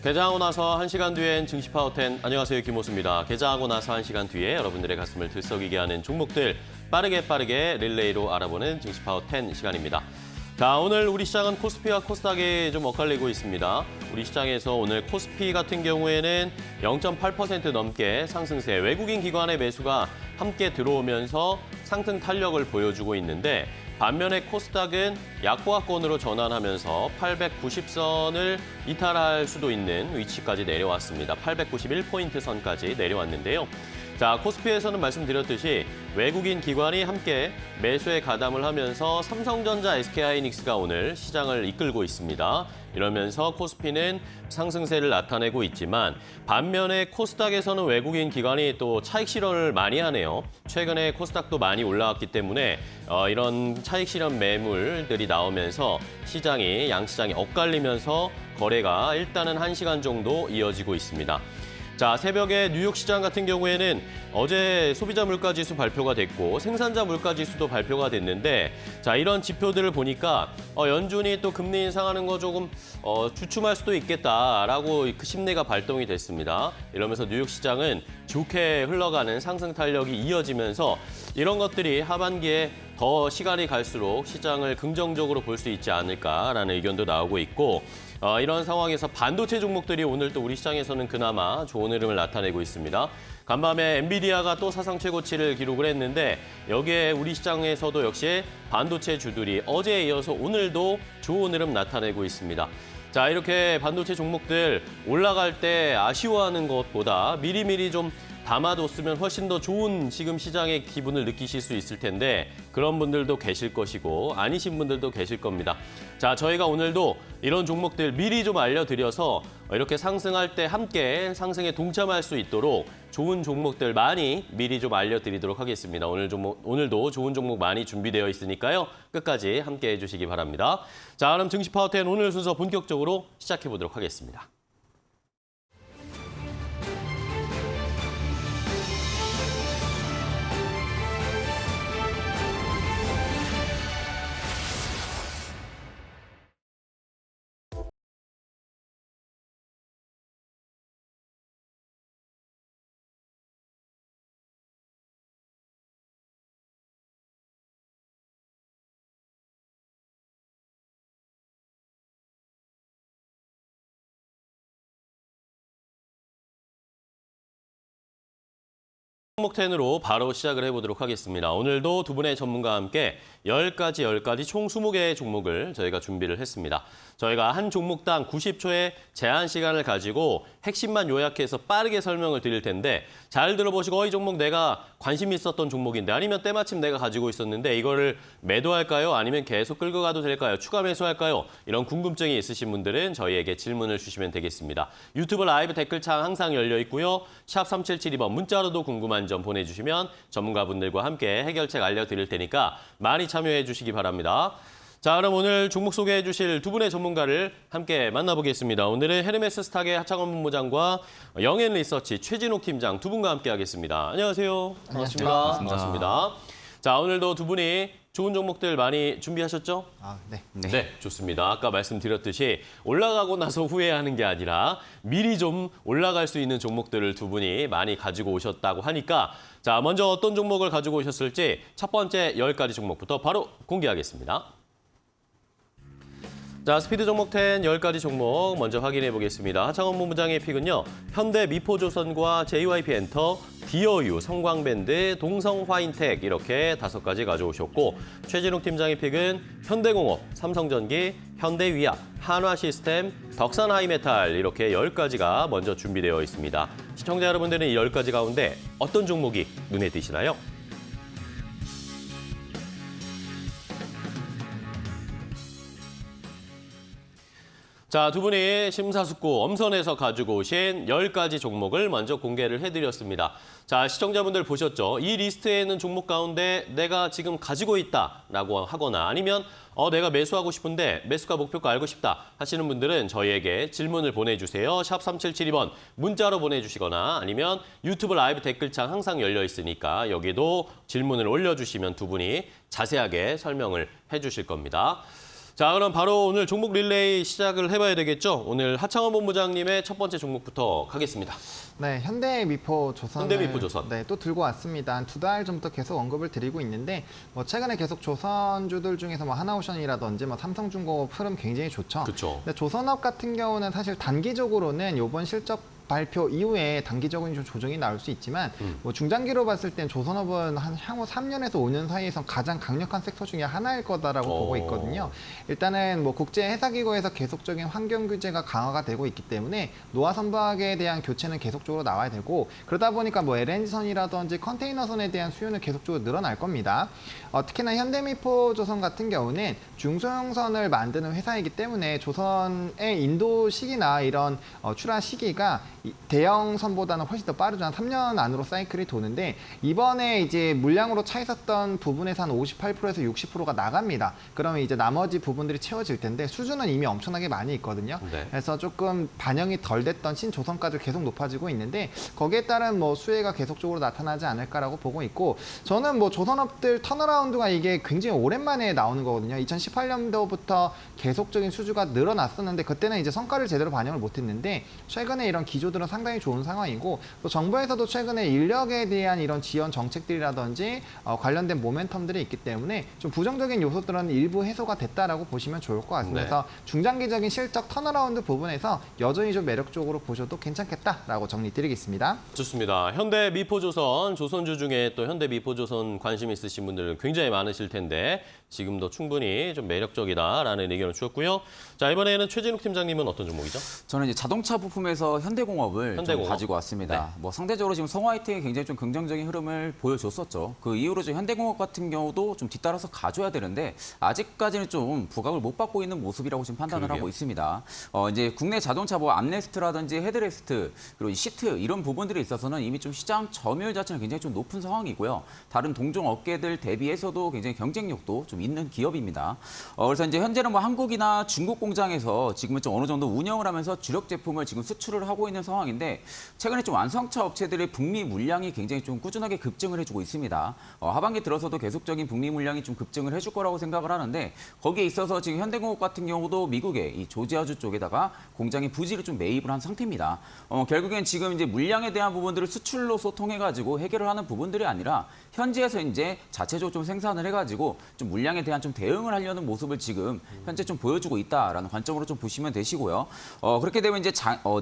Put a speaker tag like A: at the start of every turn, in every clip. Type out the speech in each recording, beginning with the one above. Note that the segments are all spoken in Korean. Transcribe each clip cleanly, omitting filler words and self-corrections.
A: 개장하고 나서 1시간 뒤엔 증시 파워10. 안녕하세요, 김호수입니다. 개장하고 나서 1시간 뒤에 여러분들의 가슴을 들썩이게 하는 종목들 빠르게 릴레이로 알아보는 증시 파워10 시간입니다. 자, 오늘 우리 시장은 코스피와 코스닥이 좀 엇갈리고 있습니다. 우리 시장에서 오늘 코스피 같은 경우에는 0.8% 넘게 상승세, 외국인 기관의 매수가 함께 들어오면서 상승 탄력을 보여주고 있는데, 반면에 코스닥은 약보합권으로 전환하면서 890선을 이탈할 수도 있는 위치까지 내려왔습니다. 891포인트 선까지 내려왔는데요. 자, 코스피에서는 말씀드렸듯이 외국인 기관이 함께 매수에 가담을 하면서 삼성전자, SK하이닉스가 오늘 시장을 이끌고 있습니다. 이러면서 코스피는 상승세를 나타내고 있지만, 반면에 코스닥에서는 외국인 기관이 또 차익 실현을 많이 하네요. 최근에 코스닥도 많이 올라왔기 때문에 이런 차익 실현 매물들이 나오면서 시장이, 양시장이 엇갈리면서 거래가 일단은 1시간 정도 이어지고 있습니다. 자, 새벽에 뉴욕 시장 같은 경우에는 어제 소비자 물가지수 발표가 됐고 생산자 물가지수도 발표가 됐는데, 자, 이런 지표들을 보니까 연준이 또 금리 인상하는 거 조금 주춤할 수도 있겠다라고 그 심리가 발동이 됐습니다. 이러면서 뉴욕 시장은 좋게 흘러가는 상승 탄력이 이어지면서 이런 것들이 하반기에 더 시간이 갈수록 시장을 긍정적으로 볼 수 있지 않을까라는 의견도 나오고 있고, 이런 상황에서 반도체 종목들이 오늘 또 우리 시장에서는 그나마 좋은 흐름을 나타내고 있습니다. 간밤에 엔비디아가 또 사상 최고치를 기록을 했는데, 여기에 우리 시장에서도 역시 반도체 주들이 어제에 이어서 오늘도 좋은 흐름 나타내고 있습니다. 자, 이렇게 반도체 종목들 올라갈 때 아쉬워하는 것보다 미리미리 좀 담아뒀으면 훨씬 더 좋은 지금 시장의 기분을 느끼실 수 있을 텐데, 그런 분들도 계실 것이고 아니신 분들도 계실 겁니다. 자, 저희가 오늘도 이런 종목들 미리 좀 알려드려서 이렇게 상승할 때 함께 상승에 동참할 수 있도록 좋은 종목들 많이 미리 좀 알려드리도록 하겠습니다. 오늘도 좋은 종목 많이 준비되어 있으니까요. 끝까지 함께 해주시기 바랍니다. 자, 그럼 증시 파워10 오늘 순서 본격적으로 시작해보도록 하겠습니다. 종목 10으로 바로 시작을 해보도록 하겠습니다. 오늘도 두 분의 전문가와 함께 10가지 총 20개의 종목을 저희가 준비를 했습니다. 저희가 한 종목당 90초의 제한 시간을 가지고 핵심만 요약해서 빠르게 설명을 드릴 텐데, 잘 들어보시고 이 종목 내가 관심 있었던 종목인데, 아니면 때마침 내가 가지고 있었는데 이거를 매도할까요? 아니면 계속 끌고 가도 될까요? 추가 매수할까요? 이런 궁금증이 있으신 분들은 저희에게 질문을 주시면 되겠습니다. 유튜브 라이브 댓글창 항상 열려 있고요. 샵 3772번 문자로도 궁금한 점 보내주시면 전문가분들과 함께 해결책 알려드릴 테니까 많이 참여해 주시기 바랍니다. 자, 그럼 오늘 종목 소개해 주실 두 분의 전문가를 함께 만나보겠습니다. 오늘은 헤르메스 스탁의 하창원 본부장과 영앤리서치 최진욱 팀장 두 분과 함께 하겠습니다. 안녕하세요. 반갑습니다. 반갑습니다. 자, 오늘도 두 분이 좋은 종목들 많이 준비하셨죠? 네, 좋습니다. 아까 말씀드렸듯이 올라가고 나서 후회하는 게 아니라 미리 좀 올라갈 수 있는 종목들을 두 분이 많이 가지고 오셨다고 하니까, 자, 먼저 어떤 종목을 가지고 오셨을지 첫 번째 10가지 종목부터 바로 공개하겠습니다. 자, 스피드 종목 10 10가지 종목 먼저 확인해 보겠습니다. 하창원 본부장의 픽은요, 현대 미포조선과 JYP 엔터, 디어유, 성광밴드, 동성화인텍 이렇게 5가지 가져오셨고, 최진욱 팀장의 픽은 현대공업, 삼성전기, 현대위약, 한화시스템, 덕산하이메탈 이렇게 10가지가 먼저 준비되어 있습니다. 시청자 여러분들은 이 10가지 가운데 어떤 종목이 눈에 띄시나요? 자, 두 분이 심사숙고 엄선해서 가지고 오신 10가지 종목을 먼저 공개를 해드렸습니다. 자, 시청자분들 보셨죠? 이 리스트에 있는 종목 가운데 내가 지금 가지고 있다라고 하거나, 아니면 내가 매수하고 싶은데 매수가 목표가 알고 싶다 하시는 분들은 저희에게 질문을 보내주세요. 샵 3772번 문자로 보내주시거나, 아니면 유튜브 라이브 댓글창 항상 열려 있으니까 여기도 질문을 올려주시면 두 분이 자세하게 설명을 해주실 겁니다. 자, 그럼 바로 오늘 종목 릴레이 시작을 해봐야 되겠죠? 오늘 하창원 본부장님의 첫 번째 종목부터 가겠습니다.
B: 네, 현대미포조선.
A: 현대미포조선.
B: 네, 또 들고 왔습니다. 한 2달 전부터 계속 언급을 드리고 있는데, 뭐 최근에 계속 조선주들 중에서 뭐 하나오션이라든지 뭐 삼성중공업 흐름 굉장히 좋죠.
A: 그렇죠.
B: 근데 조선업 같은 경우는 사실 단기적으로는 이번 실적 발표 이후에 단기적인 좀 조정이 나올 수 있지만 뭐 중장기로 봤을 땐 조선업은 한 향후 3년에서 5년 사이에서 가장 강력한 섹터 중에 하나일 거다라고 보고 있거든요. 일단은 뭐 국제 회사기구에서 계속적인 환경 규제가 강화가 되고 있기 때문에 노화 선박에 대한 교체는 계속적으로 나와야 되고, 그러다 보니까 뭐 LNG선이라든지 컨테이너선에 대한 수요는 계속적으로 늘어날 겁니다. 특히나 현대미포조선 같은 경우는 중소형선을 만드는 회사이기 때문에 조선의 인도 시기나 이런 출하 시기가 대형선보다는 훨씬 더 빠르죠. 한 3년 안으로 사이클이 도는데, 이번에 이제 물량으로 차 있었던 부분에서 한 58%에서 60%가 나갑니다. 그러면 이제 나머지 부분들이 채워질 텐데 수주는 이미 엄청나게 많이 있거든요.
A: 네.
B: 그래서 조금 반영이 덜 됐던 신조선까지 계속 높아지고 있는데, 거기에 따른 뭐 수혜가 계속적으로 나타나지 않을까라고 보고 있고, 저는 뭐 조선업들 턴어라운드가 이게 굉장히 오랜만에 나오는 거거든요. 2018년도부터 계속적인 수주가 늘어났었는데 그때는 이제 성과를 제대로 반영을 못했는데, 최근에 이런 기조들은 상당히 좋은 상황이고, 또 정부에서도 최근에 인력에 대한 이런 지원 정책들이라든지 관련된 모멘텀들이 있기 때문에 좀 부정적인 요소들은 일부 해소가 됐다라고 보시면 좋을 것 같습니다.
A: 네.
B: 그래서 중장기적인 실적 턴어라운드 부분에서 여전히 좀 매력적으로 보셔도 괜찮겠다라고 정리드리겠습니다.
A: 좋습니다. 현대미포조선, 조선주 중에 또 현대미포조선 관심 있으신 분들 굉장히 많으실 텐데 지금도 충분히 좀 매력적이다라는 의견을 주셨고요. 자, 이번에는 최진욱 팀장님은 어떤 종목이죠?
C: 저는 이제 자동차 부품에서 현대공업을
A: 현대공업?
C: 좀 가지고 왔습니다.
A: 네.
C: 뭐 상대적으로 지금 성화이팅이 굉장히 좀 긍정적인 흐름을 보여줬었죠. 그 이후로 지금 현대공업 같은 경우도 좀 뒤따라서 가줘야 되는데 아직까지는 좀 부각을 못 받고 있는 모습이라고 지금 판단을
A: 그러게요.
C: 하고 있습니다. 이제 국내 자동차 뭐 암레스트라든지 헤드레스트 그리고 이 시트 이런 부분들에 있어서는 이미 좀 시장 점유율 자체는 굉장히 좀 높은 상황이고요. 다른 동종 업계들 대비해서도 굉장히 경쟁력도 좀 있는 기업입니다. 그래서 이제 현재는 뭐 한국이나 중국 공장에서 지금은 좀 어느 정도 운영을 하면서 주력 제품을 지금 수출을 하고 있는 상황인데, 최근에 좀 완성차 업체들의 북미 물량이 굉장히 좀 꾸준하게 급증을 해주고 있습니다. 하반기 들어서도 계속적인 북미 물량이 좀 급증을 해줄 거라고 생각을 하는데, 거기에 있어서 지금 현대공업 같은 경우도 미국의 이 조지아주 쪽에다가 공장의 부지를 좀 매입을 한 상태입니다. 결국엔 지금 이제 물량에 대한 부분들을 수출로서 통해 가지고 해결을 하는 부분들이 아니라 현지에서 이제 자체적으로 좀 생산을 해가지고 좀 물량에 대한 좀 대응을 하려는 모습을 지금 현재 좀 보여주고 있다라는 관점으로 좀 보시면 되시고요. 그렇게 되면 이제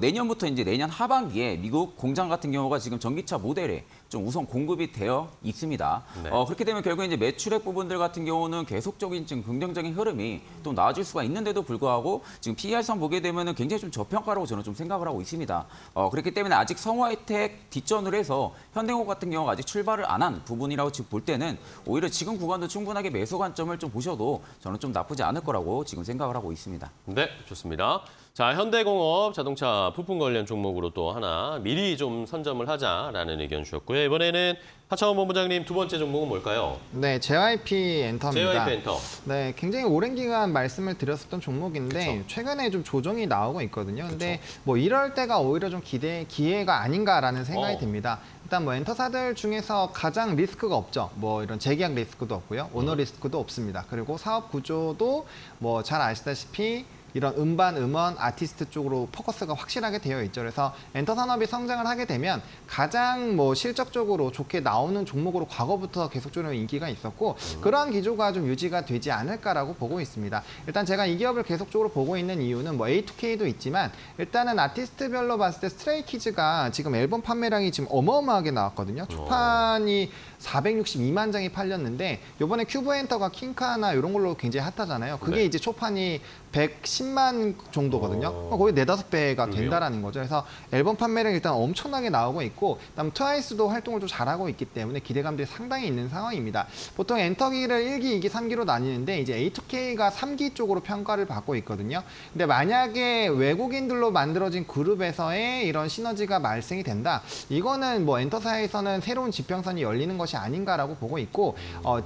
C: 내년부터 이제 내년 하반기에 미국 공장 같은 경우가 지금 전기차 모델에 좀 우선 공급이 되어 있습니다.
A: 네.
C: 그렇게 되면 결국 이제 매출액 부분들 같은 경우는 계속적인 지금 긍정적인 흐름이 또 나아질 수가 있는데도 불구하고 지금 PER선 보게 되면은 굉장히 좀 저평가라고 저는 좀 생각을 하고 있습니다. 그렇기 때문에 아직 성화이텍 뒷전을 해서 현대공업 같은 경우가 아직 출발을 안 한 부분이라고 지금 볼 때는 오히려 지금 구간도 충분하게 매수 관점을 좀 보셔도 저는 좀 나쁘지 않을 거라고 지금 생각을 하고 있습니다.
A: 네, 좋습니다. 자, 현대공업 자동차 부품 관련 종목으로 또 하나 미리 좀 선점을 하자라는 의견 주셨고요. 이번에는 하창원 본부장님 두 번째 종목은 뭘까요?
B: 네, JYP 엔터입니다.
A: JYP 엔터.
B: 네, 굉장히 오랜 기간 말씀을 드렸었던 종목인데
A: 그쵸.
B: 최근에 좀 조정이 나오고 있거든요. 근데 뭐 이럴 때가 오히려 좀 기회가 아닌가라는 생각이 듭니다. 일단 뭐 엔터사들 중에서 가장 리스크가 없죠. 뭐 이런 재계약 리스크도 없고요. 오너 리스크도 없습니다. 그리고 사업 구조도 뭐 잘 아시다시피 이런 음반, 음원, 아티스트 쪽으로 포커스가 확실하게 되어 있죠. 그래서 엔터 산업이 성장을 하게 되면 가장 뭐 실적적으로 좋게 나오는 종목으로 과거부터 계속적으로 인기가 있었고, 그러한 기조가 좀 유지가 되지 않을까라고 보고 있습니다. 일단 제가 이 기업을 계속적으로 보고 있는 이유는 뭐 A2K도 있지만, 일단은 아티스트별로 봤을 때 스트레이키즈가 지금 앨범 판매량이 지금 어마어마하게 나왔거든요. 초판이 462만 장이 팔렸는데, 이번에 큐브엔터가 킹카나 이런 걸로 굉장히 핫하잖아요. 그게
A: 네.
B: 이제 초판이 110만 정도거든요. 거의 4~5배가 된다라는 거죠. 그래서 앨범 판매량 일단 엄청나게 나오고 있고, 그다음 트와이스도 활동을 좀 잘하고 있기 때문에 기대감들이 상당히 있는 상황입니다. 보통 엔터기를 1기, 2기, 3기로 나뉘는데 이제 A2K가 3기 쪽으로 평가를 받고 있거든요. 근데 만약에 외국인들로 만들어진 그룹에서의 이런 시너지가 발생이 된다. 이거는 뭐 엔터사에서는 새로운 지평선이 열리는 것이 아닌가라고 보고 있고,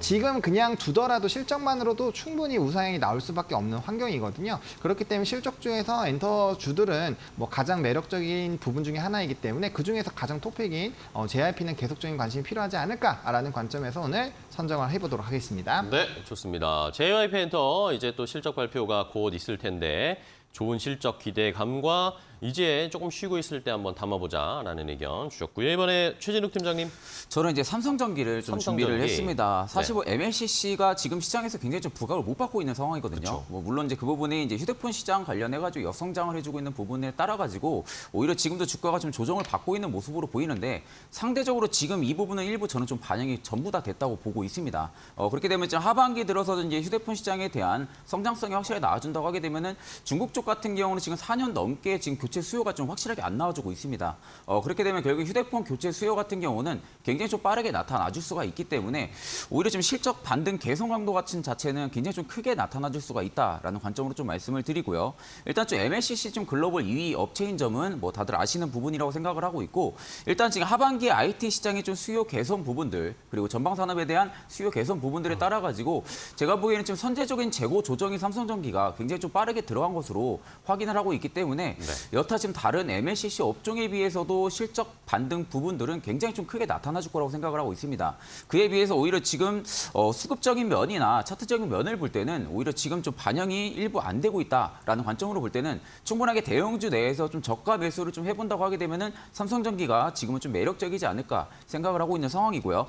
B: 지금 그냥 두더라도 실적만으로도 충분히 우상향이 나올 수밖에 없는 환경이거든요. 그렇기 때문에 실적주에서 엔터주들은 뭐 가장 매력적인 부분 중에 하나이기 때문에 그 중에서 가장 톱픽인 JYP는 계속적인 관심이 필요하지 않을까라는 관점에서 오늘 선정을 해보도록 하겠습니다.
A: 네, 좋습니다. JYP 엔터 이제 또 실적 발표가 곧 있을 텐데 좋은 실적 기대감과 이제 조금 쉬고 있을 때 한번 담아보자라는 의견 주셨고요. 이번에 최진욱 팀장님.
C: 저는 이제 삼성전기를 좀
A: 삼성전기.
C: 준비를 했습니다. 사실 뭐 MLCC가 지금 시장에서 굉장히 좀 부각을 못 받고 있는 상황이거든요.
A: 그쵸.
C: 뭐 물론 이제 그 부분이 이제 휴대폰 시장 관련해가지고 역성장을 해주고 있는 부분에 따라가지고 오히려 지금도 주가가 좀 조정을 받고 있는 모습으로 보이는데 상대적으로 지금 이 부분은 일부 저는 좀 반영이 전부 다 됐다고 보고 있습니다. 그렇게 되면 지금 하반기 들어서도 이제 휴대폰 시장에 대한 성장성이 확실하게 나와준다고 하게 되면은 중국 쪽 같은 경우는 지금 4년 넘게 지금 교체 수요가 좀 확실하게 안 나와주고 있습니다. 그렇게 되면 결국 휴대폰 교체 수요 같은 경우는 굉장히 좀 빠르게 나타나줄 수가 있기 때문에 오히려 좀 실적 반등 개선 강도 같은 자체는 굉장히 좀 크게 나타나줄 수가 있다라는 관점으로 좀 말씀을 드리고요. 일단 좀 MLCC 좀 글로벌 2위 업체인 점은 뭐 다들 아시는 부분이라고 생각을 하고 있고 일단 지금 하반기에 IT 시장의 좀 수요 개선 부분들 그리고 전방 산업에 대한 수요 개선 부분들에 따라 가지고 제가 보기에는 지금 선제적인 재고 조정이 삼성전기가 굉장히 좀 빠르게 들어간 것으로 확인을 하고 있기 때문에 여타 지금 다른 MLCC 업종에 비해서도 실적 반등 부분들은 굉장히 좀 크게 나타나줄 거라고 생각을 하고 있습니다. 그에 비해서 오히려 지금 수급적인 면이나 차트적인 면을 볼 때는 오히려 지금 좀 반영이 일부 안 되고 있다라는 관점으로 볼 때는 충분하게 대형주 내에서 좀 저가 매수를 좀 해본다고 하게 되면은 삼성전기가 지금은 좀 매력적이지 않을까 생각을 하고 있는 상황이고요.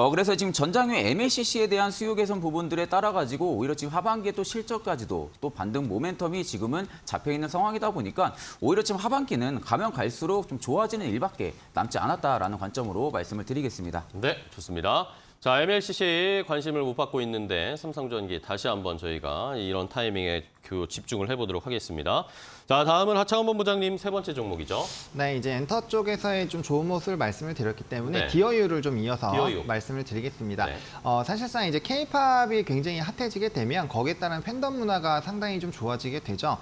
C: 그래서 지금 전장외 MLCC에 대한 수요 개선 부분들에 따라 가지고 오히려 지금 하반기에 또 실적까지도 또 반등 모멘텀이 지금은 잡혀 있는 상황이다 보니까 오히려 지금 하반기는 가면 갈수록 좀 좋아지는 일밖에 남지 않았다라는 관점으로 말씀을 드리겠습니다.
A: 네, 좋습니다. 자, MLCC 관심을 못 받고 있는데 삼성전기 다시 한번 저희가 이런 타이밍에 집중을 해보도록 하겠습니다. 자, 다음은 하창원 본부장님 세 번째 종목이죠.
B: 네, 이제 엔터 쪽에서의 좀 좋은 모습을 말씀을 드렸기 때문에
A: 네.
B: 디어유를 좀 이어서
A: 디어유.
B: 말씀을 드리겠습니다.
A: 네.
B: 사실상 이제 K-팝이 굉장히 핫해지게 되면 거기에 따른 팬덤 문화가 상당히 좀 좋아지게 되죠.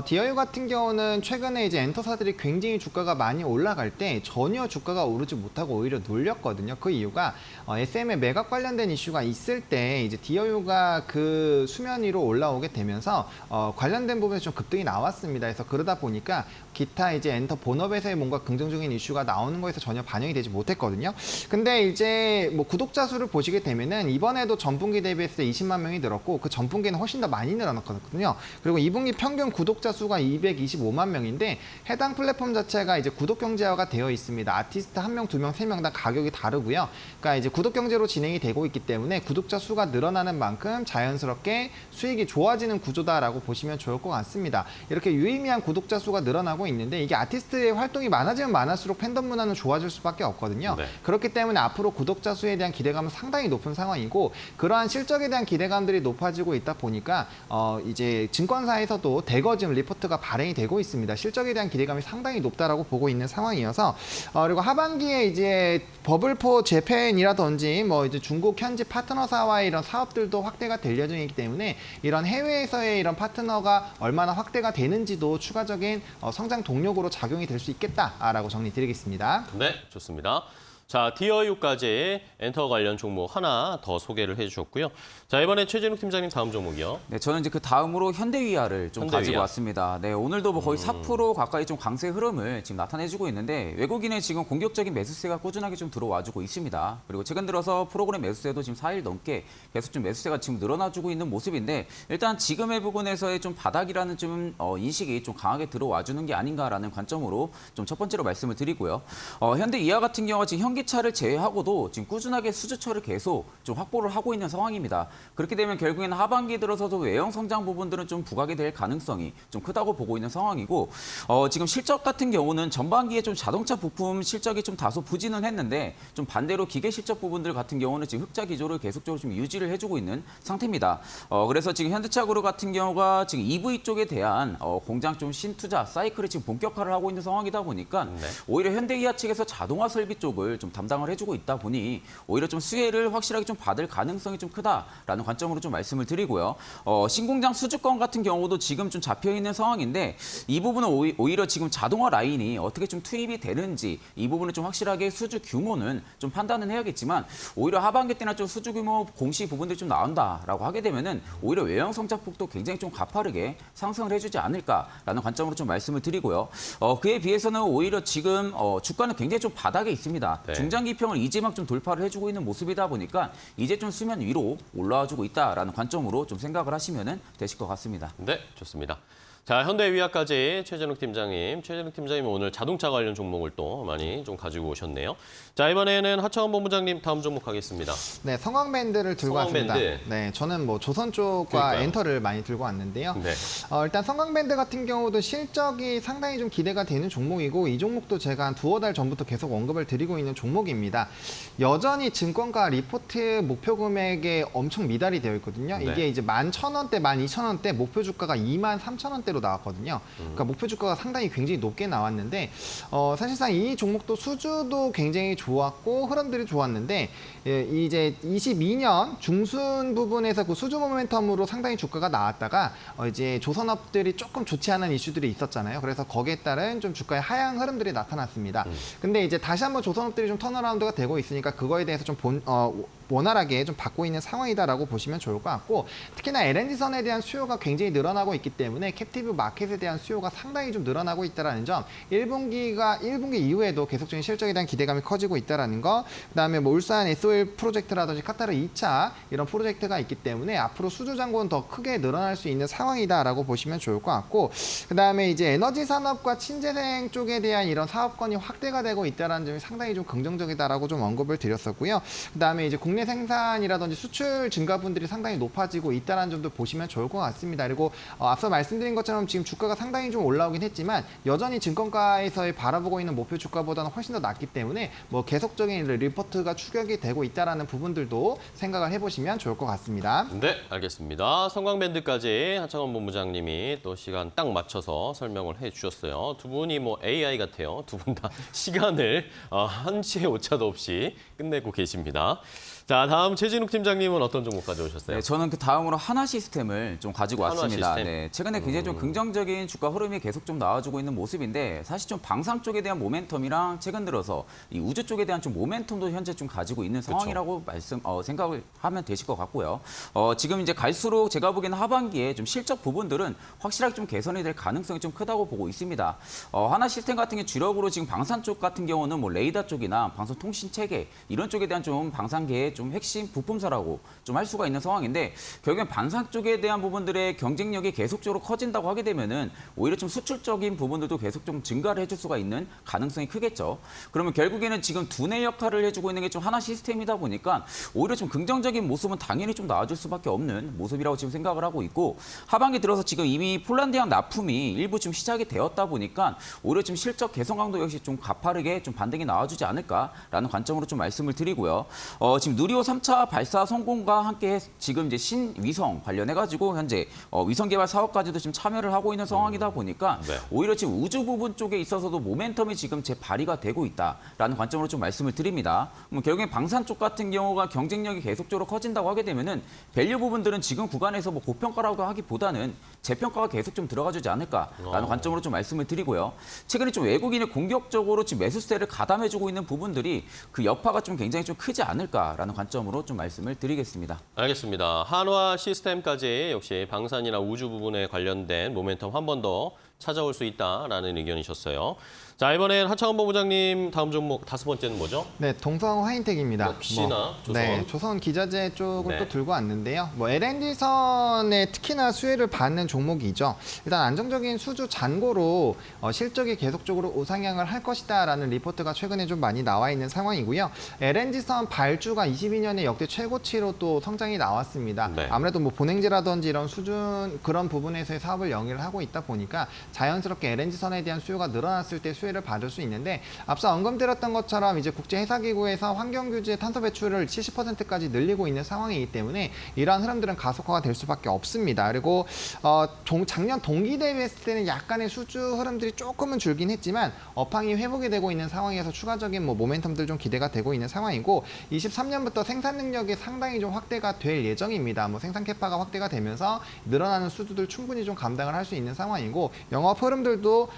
B: 디어유 같은 경우는 최근에 이제 엔터사들이 굉장히 주가가 많이 올라갈 때 전혀 주가가 오르지 못하고 오히려 눌렸거든요. 그 이유가 SM의 매각 관련된 이슈가 있을 때 이제 디어유가 그 수면 위로 올라오게 되면서 관련된 부분에서 좀 급등이 나왔습니다. 그래서 그러다 보니까 기타 이제 엔터 본업에서의 뭔가 긍정적인 이슈가 나오는 거에서 전혀 반영이 되지 못했거든요. 근데 이제 뭐 구독자 수를 보시게 되면은 이번에도 전분기 대비했을 때 20만 명이 늘었고 그 전분기는 훨씬 더 많이 늘어났거든요. 그리고 2분기 평균 구독자 수가 225만 명인데 해당 플랫폼 자체가 이제 구독 경제화가 되어 있습니다. 아티스트 1명, 2명, 3명 다 가격이 다르고요. 그러니까 이제 구독 경제로 진행이 되고 있기 때문에 구독자 수가 늘어나는 만큼 자연스럽게 수익이 좋아지는 구조다라고 보시면 좋을 것 같습니다. 이렇게 유의미한 구독자 수가 늘어나고 있는데 이게 아티스트의 활동이 많아지면 많을수록 팬덤 문화는 좋아질 수밖에 없거든요.
A: 네.
B: 그렇기 때문에 앞으로 구독자 수에 대한 기대감은 상당히 높은 상황이고 그러한 실적에 대한 기대감들이 높아지고 있다 보니까 이제 증권사에서도 대거 지금 리포트가 발행이 되고 있습니다. 실적에 대한 기대감이 상당히 높다라고 보고 있는 상황이어서 그리고 하반기에 이제 버블포 재팬이라든지 뭐 이제 중국 현지 파트너사와의 이런 사업들도 확대가 될 예정이기 때문에 이런 해외에서의 이런 파트너가 얼마나 확대가 되는지도 추가적인 성장 동력으로 작용이 될 수 있겠다라고 정리드리겠습니다.
A: 네, 좋습니다. 자, 디어유까지 엔터 관련 종목 하나 더 소개를 해주셨고요. 자, 이번에 최진욱 팀장님 다음 종목이요.
C: 네, 저는 이제 그 다음으로 현대위아를 좀
A: 현대위아.
C: 가지고 왔습니다. 네, 오늘도 뭐 거의 4% 가까이 좀 강세 흐름을 지금 나타내주고 있는데 외국인의 지금 공격적인 매수세가 꾸준하게 좀 들어와주고 있습니다. 그리고 최근 들어서 프로그램 매수세도 지금 4일 넘게 계속 좀 매수세가 지금 늘어나주고 있는 모습인데 일단 지금의 부분에서의 좀 바닥이라는 좀 인식이 좀 강하게 들어와주는 게 아닌가라는 관점으로 좀 첫 번째로 말씀을 드리고요. 현대위아 같은 경우가 지금 현기차를 제외하고도 지금 꾸준하게 수주처를 계속 좀 확보를 하고 있는 상황입니다. 그렇게 되면 결국에는 하반기 들어서도 외형 성장 부분들은 좀 부각이 될 가능성이 좀 크다고 보고 있는 상황이고 지금 실적 같은 경우는 전반기에 좀 자동차 부품 실적이 좀 다소 부진은 했는데 좀 반대로 기계 실적 부분들 같은 경우는 지금 흑자 기조를 계속적으로 좀 유지를 해주고 있는 상태입니다. 그래서 지금 현대차그룹 같은 경우가 지금 EV 쪽에 대한 공장 좀 신투자 사이클을 지금 본격화를 하고 있는 상황이다 보니까 오히려 현대기아 측에서 자동화 설비 쪽을 좀 좀 담당을 해주고 있다 보니 오히려 좀 수혜를 확실하게 좀 받을 가능성이 좀 크다라는 관점으로 좀 말씀을 드리고요. 신공장 수주권 같은 경우도 지금 좀 잡혀 있는 상황인데 이 부분은 오히려 지금 자동화 라인이 어떻게 좀 투입이 되는지 이 부분을 좀 확실하게 수주 규모는 좀 판단은 해야겠지만 오히려 하반기 때나 좀 수주 규모 공시 부분들이 좀 나온다라고 하게 되면은 오히려 외형 성장폭도 굉장히 좀 가파르게 상승을 해주지 않을까라는 관점으로 좀 말씀을 드리고요. 그에 비해서는 오히려 지금 주가는 굉장히 좀 바닥에 있습니다.
A: 네.
C: 중장기평을 이제 막 좀 돌파를 해주고 있는 모습이다 보니까 이제 좀 수면 위로 올라와주고 있다라는 관점으로 좀 생각을 하시면 되실 것 같습니다.
A: 네, 좋습니다. 자, 현대위아까지 최진욱 팀장님 오늘 자동차 관련 종목을 또 많이 좀 가지고 오셨네요. 자, 이번에는 하창원 본부장님 다음 종목 가겠습니다.
B: 네, 성광밴드를 들고 왔습니다.
A: 성광밴드.
B: 네, 저는 뭐 조선 쪽과
A: 그러니까요.
B: 엔터를 많이 들고 왔는데요.
A: 네.
B: 일단 성광밴드 같은 경우도 실적이 상당히 좀 기대가 되는 종목이고 이 종목도 제가 한 두어 달 전부터 계속 언급을 드리고 있는 종목입니다. 여전히 증권가 리포트 목표 금액에 엄청 미달이 되어 있거든요.
A: 네.
B: 이게 이제 11,000원대, 12,000원대 목표 주가가 23,000원대로 나왔거든요. 그러니까 목표 주가가 상당히 굉장히 높게 나왔는데 사실상 이 종목도 수주도 굉장히 좋았고 흐름들이 좋았는데 이제 22년 중순 부분에서 그 수주 모멘텀으로 상당히 주가가 나왔다가 이제 조선업들이 조금 좋지 않은 이슈들이 있었잖아요. 그래서 거기에 따른 좀 주가의 하향 흐름들이 나타났습니다. 근데 이제 다시 한번 조선업들이 좀 턴어라운드가 되고 있으니까 그거에 대해서 좀 원활하게 좀 받고 있는 상황이다라고 보시면 좋을 것 같고 특히나 LNG선에 대한 수요가 굉장히 늘어나고 있기 때문에 캡티브 마켓에 대한 수요가 상당히 좀 늘어나고 있다는 점 1분기 이후에도 계속적인 실적에 대한 기대감이 커지고 있다는 거 그다음에 뭐 울산 SOL 프로젝트라든지 카타르 2차 이런 프로젝트가 있기 때문에 앞으로 수주 잔고는 더 크게 늘어날 수 있는 상황이다라고 보시면 좋을 것 같고 그다음에 이제 에너지 산업과 친재생 쪽에 대한 이런 사업권이 확대가 되고 있다는 점이 상당히 좀 긍정적이다라고 좀 언급을 드렸었고요. 그다음에 이제 국내 생산이라든지 수출 증가분들이 상당히 높아지고 있다는 점도 보시면 좋을 것 같습니다. 그리고 앞서 말씀드린 것처럼 지금 주가가 상당히 좀 올라오긴 했지만 여전히 증권가에서 바라보고 있는 목표 주가보다는 훨씬 더 낮기 때문에 뭐 계속적인 리포트가 추격이 되고 있다는 부분들도 생각을 해보시면 좋을 것 같습니다.
A: 네, 알겠습니다. 성광밴드까지 하창원 본부장님이 또 시간 딱 맞춰서 설명을 해주셨어요. 두 분이 뭐 AI 같아요. 두 분 다 시간을 한치의 오차도 없이 끝내고 계십니다. 자, 다음 최진욱 팀장님은 어떤 종목 가져오셨어요?
C: 네, 저는 그 다음으로 하나 시스템을 좀 가지고
A: 한화
C: 왔습니다.
A: 시스템?
C: 네, 최근에 굉장히 좀 긍정적인 주가 흐름이 계속 좀 나와주고 있는 모습인데 사실 좀 방산 쪽에 대한 모멘텀이랑 최근 들어서 이 우주 쪽에 대한 좀 모멘텀도 현재 좀 가지고 있는 상황이라고 생각을 하면 되실 것 같고요. 지금 이제 갈수록 제가 보기에는 하반기에 좀 실적 부분들은 확실하게 좀 개선이 될 가능성이 좀 크다고 보고 있습니다. 하나 시스템 같은 게 주력으로 지금 방산 쪽 같은 경우는 뭐 레이더 쪽이나 방송 통신 체계 이런 쪽에 대한 좀 방산계의 좀 핵심 부품사라고 좀 할 수가 있는 상황인데 결국엔 반산 쪽에 대한 부분들의 경쟁력이 계속적으로 커진다고 하게 되면은 오히려 좀 수출적인 부분들도 계속 좀 증가를 해줄 수가 있는 가능성이 크겠죠. 그러면 결국에는 지금 두뇌 역할을 해주고 있는 게 좀 하나 시스템이다 보니까 오히려 좀 긍정적인 모습은 당연히 좀 나와줄 수밖에 없는 모습이라고 지금 생각을 하고 있고 하반기 들어서 지금 이미 폴란드향 납품이 일부 좀 시작이 되었다 보니까 오히려 좀 실적 개선 강도 역시 좀 가파르게 좀 반등이 나와주지 않을까라는 관점으로 좀 말씀을 드리고요. 지금 누리호 3차 발사 성공과 함께 지금 이제 신위성 관련해가지고 현재 위성 개발 사업까지도 지금 참여를 하고 있는 상황이다 보니까
A: 네.
C: 오히려 지금 우주 부분 쪽에 있어서도 모멘텀이 지금 재발휘가 되고 있다라는 관점으로 좀 말씀을 드립니다. 결국엔 방산 쪽 같은 경우가 경쟁력이 계속적으로 커진다고 하게 되면은 밸류 부분들은 지금 구간에서 뭐 고평가라고 하기보다는 재평가가 계속 좀 들어가주지 않을까라는 관점으로 좀 말씀을 드리고요. 최근에 좀 외국인이 공격적으로 지금 매수세를 가담해주고 있는 부분들이 그 여파가 좀 굉장히 좀 크지 않을까라는 관점으로 좀 말씀을 드리겠습니다.
A: 알겠습니다. 한화 시스템까지 역시 방산이나 우주 부분에 관련된 모멘텀 한 번 더 찾아올 수 있다라는 의견이셨어요. 자, 이번엔 하창원 본부장님 다음 종목 5번째는 뭐죠?
B: 네, 동성 화인텍입니다.
A: 역시나 조선.
B: 네, 조선 기자재 쪽을
A: 네.
B: 또 들고 왔는데요. 뭐 LNG선에 특히나 수혜를 받는 종목이죠. 일단 안정적인 수주 잔고로 실적이 계속적으로 우상향을 할 것이다라는 리포트가 최근에 좀 많이 나와 있는 상황이고요. LNG선 발주가 22년에 역대 최고치로 또 성장이 나왔습니다.
A: 네.
B: 아무래도 뭐 본행제라든지 이런 수준 그런 부분에서의 사업을 영위를 하고 있다 보니까 자연스럽게 LNG선에 대한 수요가 늘어났을 때 수혜 수혜를 받을 수 있는데 앞서 언급드렸던 것처럼 이제 국제해사기구에서 환경규제 탄소 배출을 70%까지 늘리고 있는 상황이기 때문에 이러한 흐름들은 가속화가 될 수밖에 없습니다. 그리고 작년 동기 대비했을 때는 약간의 수주 흐름들이 조금은 줄긴 했지만 업황이 회복이 되고 있는 상황에서 추가적인 모멘텀들 좀 기대가 되고 있는 상황이고 23년부터 생산 능력이 상당히 좀 확대가 될 예정입니다. 생산 캐파가 확대가 되면서 늘어나는 수주들 충분히 좀 감당을 할 수 있는 상황이고 영업 흐름들도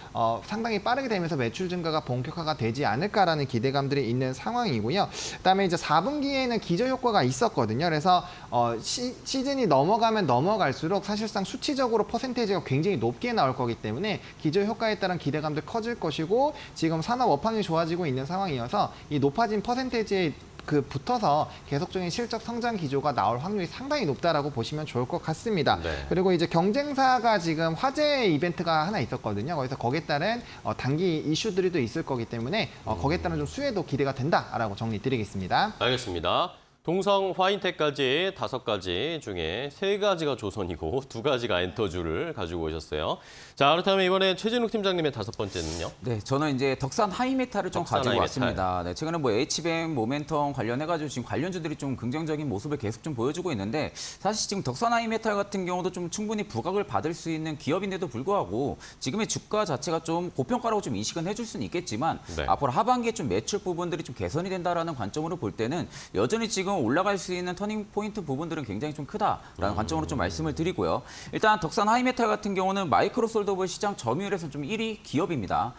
B: 상당히 빠르게 되면서 매출 증가가 본격화가 되지 않을까라는 기대감들이 있는 상황이고요. 그다음에 이제 4분기에는 기저 효과가 있었거든요. 그래서 시즌이 넘어가면 넘어갈수록 사실상 수치적으로 퍼센테이지가 굉장히 높게 나올 거기 때문에 기저 효과에 따른 기대감도 커질 것이고 지금 산업 업황이 좋아지고 있는 상황이어서 이 높아진 퍼센테이지에 붙어서 계속적인 실적 성장 기조가 나올 확률이 상당히 높다라고 보시면 좋을 것 같습니다.
A: 네.
B: 그리고 이제 경쟁사가 지금 화제 이벤트가 하나 있었거든요. 그래서 거기에 따른 단기 이슈들이 또 있을 거기 때문에 거기에 따른 좀 수혜도 기대가 된다라고 정리드리겠습니다.
A: 알겠습니다. 동성 화인텍까지 5가지 중에 3가지가 조선이고 2가지가 엔터주를 가지고 오셨어요. 자, 그렇다면 이번에 최진욱 팀장님의 5번째는요?
C: 네, 저는 이제 덕산 하이메탈을 좀
A: 덕산
C: 가지고
A: 하이메탈.
C: 왔습니다. 네, 최근에 HBM 모멘텀 관련해가지고 지금 관련주들이 좀 긍정적인 모습을 계속 좀 보여주고 있는데 사실 지금 덕산 하이메탈 같은 경우도 좀 충분히 부각을 받을 수 있는 기업인데도 불구하고 지금의 주가 자체가 좀 고평가라고 좀 인식은 해줄 수는 있겠지만
A: 네.
C: 앞으로 하반기에 좀 매출 부분들이 좀 개선이 된다라는 관점으로 볼 때는 여전히 지금 올라갈 수 있는 터닝 포인트 부분들은 굉장히 좀 크다라는 관점으로 좀 말씀을 드리고요. 일단 덕산 하이메탈 같은 경우는 마이크로 솔더블 시장 점유율에서 좀 1위 기업입니다.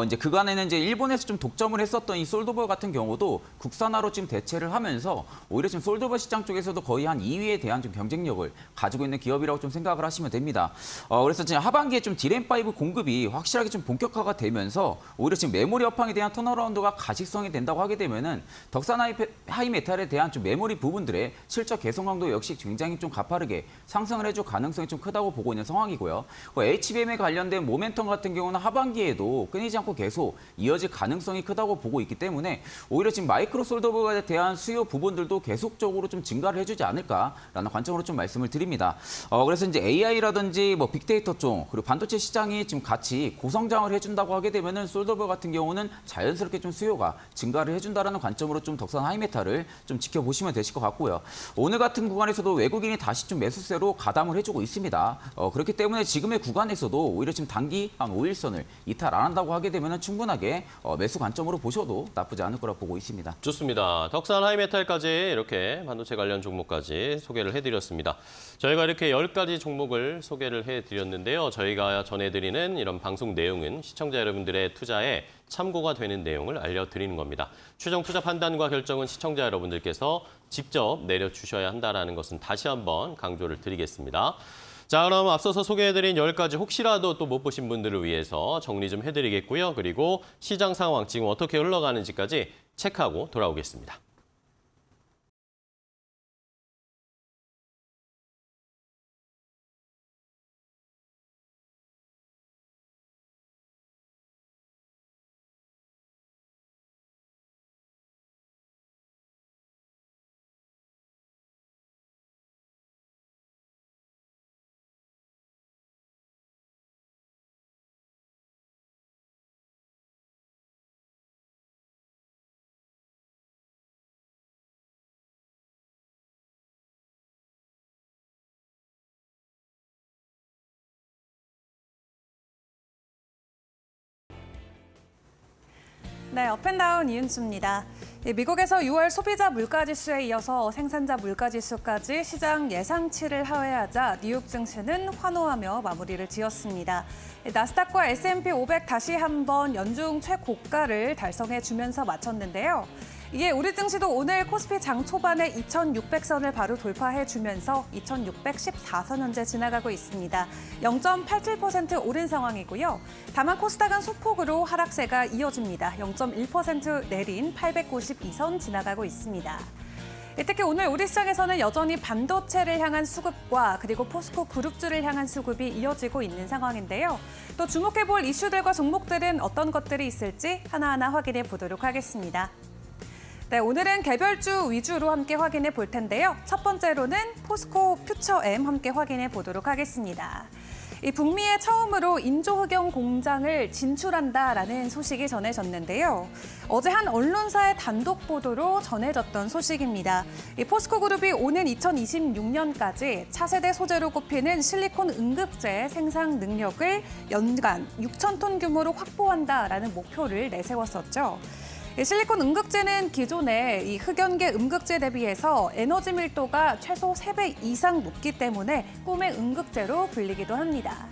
C: 이제 그간에는 이제 일본에서 좀 독점을 했었던 이 솔더블 같은 경우도 국산화로 지금 대체를 하면서 오히려 지금 솔더블 시장 쪽에서도 거의 한 2위에 대한 좀 경쟁력을 가지고 있는 기업이라고 좀 생각을 하시면 됩니다. 그래서 지금 하반기에 좀 디램5 공급이 확실하게 좀 본격화가 되면서 오히려 지금 메모리 업황에 대한 턴어라운드가 가식성이 된다고 하게 되면은 덕산 하이메탈에 대한 좀 메모리 부분들의 실적 개선 강도 역시 굉장히 좀 가파르게 상승을 해줄 가능성이 좀 크다고 보고 있는 상황이고요. HBM에 관련된 모멘텀 같은 경우는 하반기에도 끊이지 않고 계속 이어질 가능성이 크다고 보고 있기 때문에 오히려 지금 마이크로 솔더블에 대한 수요 부분들도 계속적으로 좀 증가를 해주지 않을까라는 관점으로 좀 말씀을 드립니다. 그래서 이제 AI라든지 빅데이터 쪽 그리고 반도체 시장이 지금 같이 고성장을 해준다고 하게 되면은 솔더블 같은 경우는 자연스럽게 좀 수요가 증가를 해준다라는 관점으로 좀 덕산 하이메탈을 좀 지켜보시면 되실 것 같고요. 오늘 같은 구간에서도 외국인이 다시 좀 매수세로 가담을 해주고 있습니다. 그렇기 때문에 지금의 구간에서도 오히려 지금 단기 한 5일선을 이탈 안 한다고 하게 되면 충분하게 매수 관점으로 보셔도 나쁘지 않을 거라 보고 있습니다.
A: 좋습니다. 덕산 하이메탈까지 이렇게 반도체 관련 종목까지 소개를 해드렸습니다. 저희가 이렇게 10가지 종목을 소개를 해드렸는데요. 저희가 전해드리는 이런 방송 내용은 시청자 여러분들의 투자에 참고가 되는 내용을 알려드리는 겁니다. 최종 투자 판단과 결정은 시청자 여러분들께서 직접 내려주셔야 한다는 것은 다시 한번 강조를 드리겠습니다. 자, 그럼 앞서서 소개해드린 10가지 혹시라도 또 못 보신 분들을 위해서 정리 좀 해드리겠고요. 그리고 시장 상황 지금 어떻게 흘러가는지까지 체크하고 돌아오겠습니다.
D: 네, 업앤다운 이윤수입니다. 미국에서 6월 소비자 물가지수에 이어서 생산자 물가지수까지 시장 예상치를 하회하자 뉴욕 증시는 환호하며 마무리를 지었습니다. 나스닥과 S&P 500 다시 한번 연중 최고가를 달성해주면서 마쳤는데요. 이에 우리 증시도 오늘 코스피 장 초반에 2,600선을 바로 돌파해주면서 2,614선 현재 지나가고 있습니다. 0.87% 오른 상황이고요. 다만 코스닥은 소폭으로 하락세가 이어집니다. 0.1% 내린 892선 지나가고 있습니다. 특히 오늘 우리 시장에서는 여전히 반도체를 향한 수급과 그리고 포스코 그룹주를 향한 수급이 이어지고 있는 상황인데요. 또 주목해볼 이슈들과 종목들은 어떤 것들이 있을지 하나하나 확인해 보도록 하겠습니다. 네, 오늘은 개별주 위주로 함께 확인해 볼 텐데요. 첫 번째로는 포스코 퓨처엠 함께 확인해 보도록 하겠습니다. 이 북미에 처음으로 인조흑연 공장을 진출한다라는 소식이 전해졌는데요. 어제 한 언론사의 단독 보도로 전해졌던 소식입니다. 이 포스코 그룹이 오는 2026년까지 차세대 소재로 꼽히는 실리콘 음극재 생산 능력을 연간 6,000톤 규모로 확보한다라는 목표를 내세웠었죠. 실리콘 음극재는 기존의 이 흑연계 음극재 대비해서 에너지 밀도가 최소 3배 이상 높기 때문에 꿈의 음극재로 불리기도 합니다.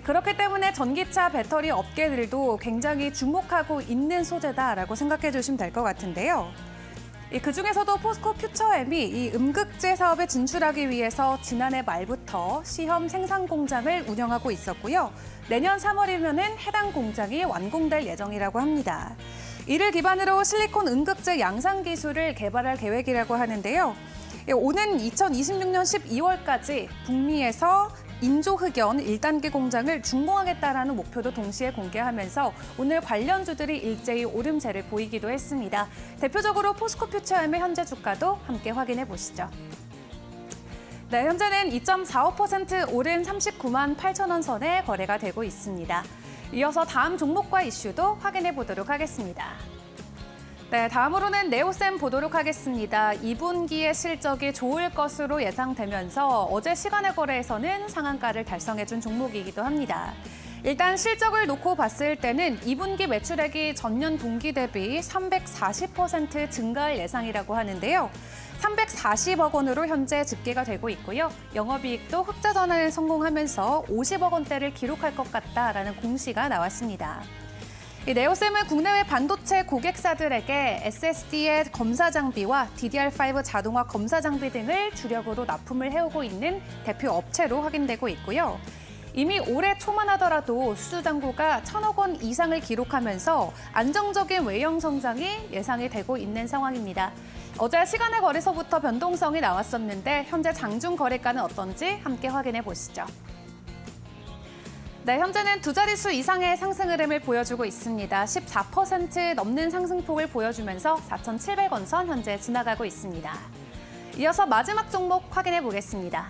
D: 그렇기 때문에 전기차 배터리 업계들도 굉장히 주목하고 있는 소재다라고 생각해 주시면 될 것 같은데요. 그중에서도 포스코 퓨처엠이 이 음극재 사업에 진출하기 위해서 지난해 말부터 시험 생산 공장을 운영하고 있었고요. 내년 3월이면은 해당 공장이 완공될 예정이라고 합니다. 이를 기반으로 실리콘 음극재 양산 기술을 개발할 계획이라고 하는데요. 오는 2026년 12월까지 북미에서 인조흑연 1단계 공장을 준공하겠다라는 목표도 동시에 공개하면서 오늘 관련주들이 일제히 오름세를 보이기도 했습니다. 대표적으로 포스코 퓨처엠의 현재 주가도 함께 확인해 보시죠. 네, 현재는 2.45% 오른 39만 8천 원 선에 거래가 되고 있습니다. 이어서 다음 종목과 이슈도 확인해 보도록 하겠습니다. 네, 다음으로는 네오셈 보도록 하겠습니다. 2분기의 실적이 좋을 것으로 예상되면서 어제 시간의 거래에서는 상한가를 달성해준 종목이기도 합니다. 일단 실적을 놓고 봤을 때는 2분기 매출액이 전년 동기 대비 340% 증가할 예상이라고 하는데요. 340억 원으로 현재 집계가 되고 있고요. 영업이익도 흑자 전환에 성공하면서 50억 원대를 기록할 것 같다라는 공시가 나왔습니다. 이 네오셈은 국내외 반도체 고객사들에게 SSD의 검사 장비와 DDR5 자동화 검사 장비 등을 주력으로 납품을 해오고 있는 대표 업체로 확인되고 있고요. 이미 올해 초만 하더라도 수주 잔고가 1,000억 원 이상을 기록하면서 안정적인 외형 성장이 예상이 되고 있는 상황입니다. 어제 시간의 거래소부터 변동성이 나왔었는데 현재 장중 거래가는 어떤지 함께 확인해 보시죠. 네, 현재는 두 자릿수 이상의 상승 흐름을 보여주고 있습니다. 14% 넘는 상승폭을 보여주면서 4,700원 선 현재 지나가고 있습니다. 이어서 마지막 종목 확인해 보겠습니다.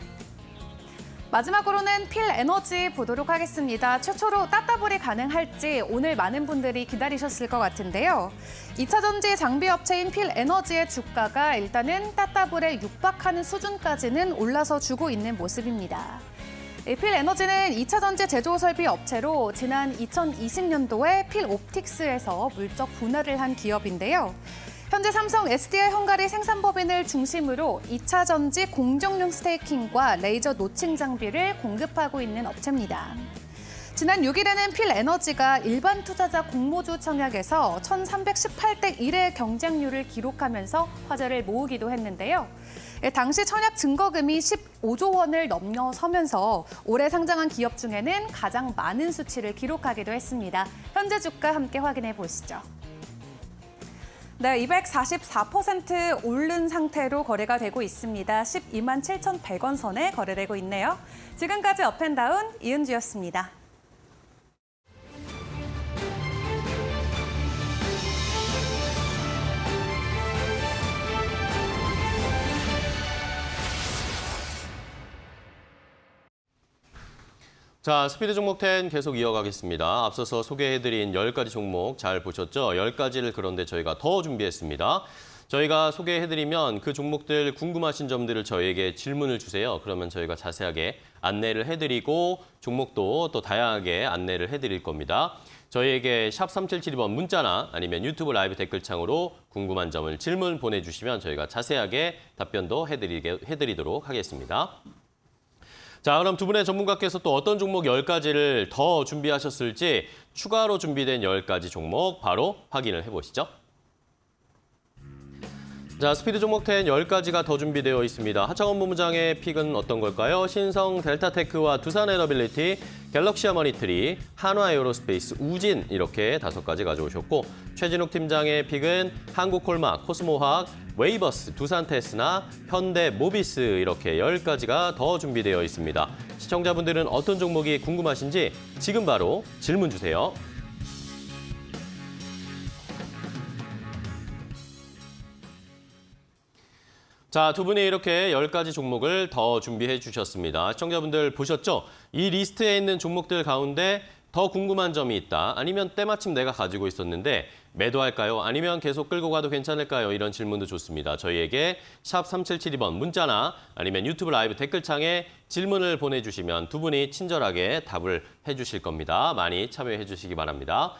D: 마지막으로는 필에너지 보도록 하겠습니다. 최초로 따따블이 가능할지 오늘 많은 분들이 기다리셨을 것 같은데요. 2차 전지 장비 업체인 필에너지의 주가가 일단은 따따블에 육박하는 수준까지는 올라서 주고 있는 모습입니다. 필에너지는 2차 전지 제조 설비 업체로 지난 2020년도에 필옵틱스에서 물적 분할을 한 기업인데요. 현재 삼성 SDI 헝가리 생산법인을 중심으로 2차 전지 공정용 스테이킹과 레이저 노칭 장비를 공급하고 있는 업체입니다. 지난 6일에는 필에너지가 일반 투자자 공모주 청약에서 1,318대 1의 경쟁률을 기록하면서 화제를 모으기도 했는데요. 당시 청약 증거금이 15조 원을 넘어서면서 올해 상장한 기업 중에는 가장 많은 수치를 기록하기도 했습니다. 현재 주가 함께 확인해 보시죠. 네, 244% 오른 상태로 거래가 되고 있습니다. 12만 7,100원 선에 거래되고 있네요. 지금까지 업앤다운 이은주였습니다.
A: 자, 스피드 종목 10 계속 이어가겠습니다. 앞서서 소개해드린 10가지 종목 잘 보셨죠? 10가지를 그런데 저희가 더 준비했습니다. 저희가 소개해드리면 그 종목들 궁금하신 점들을 저희에게 질문을 주세요. 그러면 저희가 자세하게 안내를 해드리고 종목도 또 다양하게 안내를 해드릴 겁니다. 저희에게 샵 3772번 문자나 아니면 유튜브 라이브 댓글창으로 궁금한 점을 질문 보내주시면 저희가 자세하게 답변도 해드리도록 하겠습니다. 자, 그럼 두 분의 전문가께서 또 어떤 종목 10가지를 더 준비하셨을지 추가로 준비된 10가지 종목 바로 확인을 해보시죠. 자, 스피드 종목 10 10가지가 더 준비되어 있습니다. 하창원 본부장의 픽은 어떤 걸까요? 신성 델타테크와 두산에너빌리티, 갤럭시 하머니트리, 한화에어로스페이스, 우진 이렇게 5가지 가져오셨고 최진욱 팀장의 픽은 한국콜마, 코스모화학, 웨이버스, 두산테스나, 현대모비스 이렇게 10가지가 더 준비되어 있습니다. 시청자분들은 어떤 종목이 궁금하신지 지금 바로 질문 주세요. 자, 두 분이 이렇게 10가지 종목을 더 준비해 주셨습니다. 시청자분들 보셨죠? 이 리스트에 있는 종목들 가운데 더 궁금한 점이 있다. 아니면 때마침 내가 가지고 있었는데 매도할까요? 아니면 계속 끌고 가도 괜찮을까요? 이런 질문도 좋습니다. 저희에게 샵 3772번 문자나 아니면 유튜브 라이브 댓글창에 질문을 보내주시면 두 분이 친절하게 답을 해주실 겁니다. 많이 참여해 주시기 바랍니다.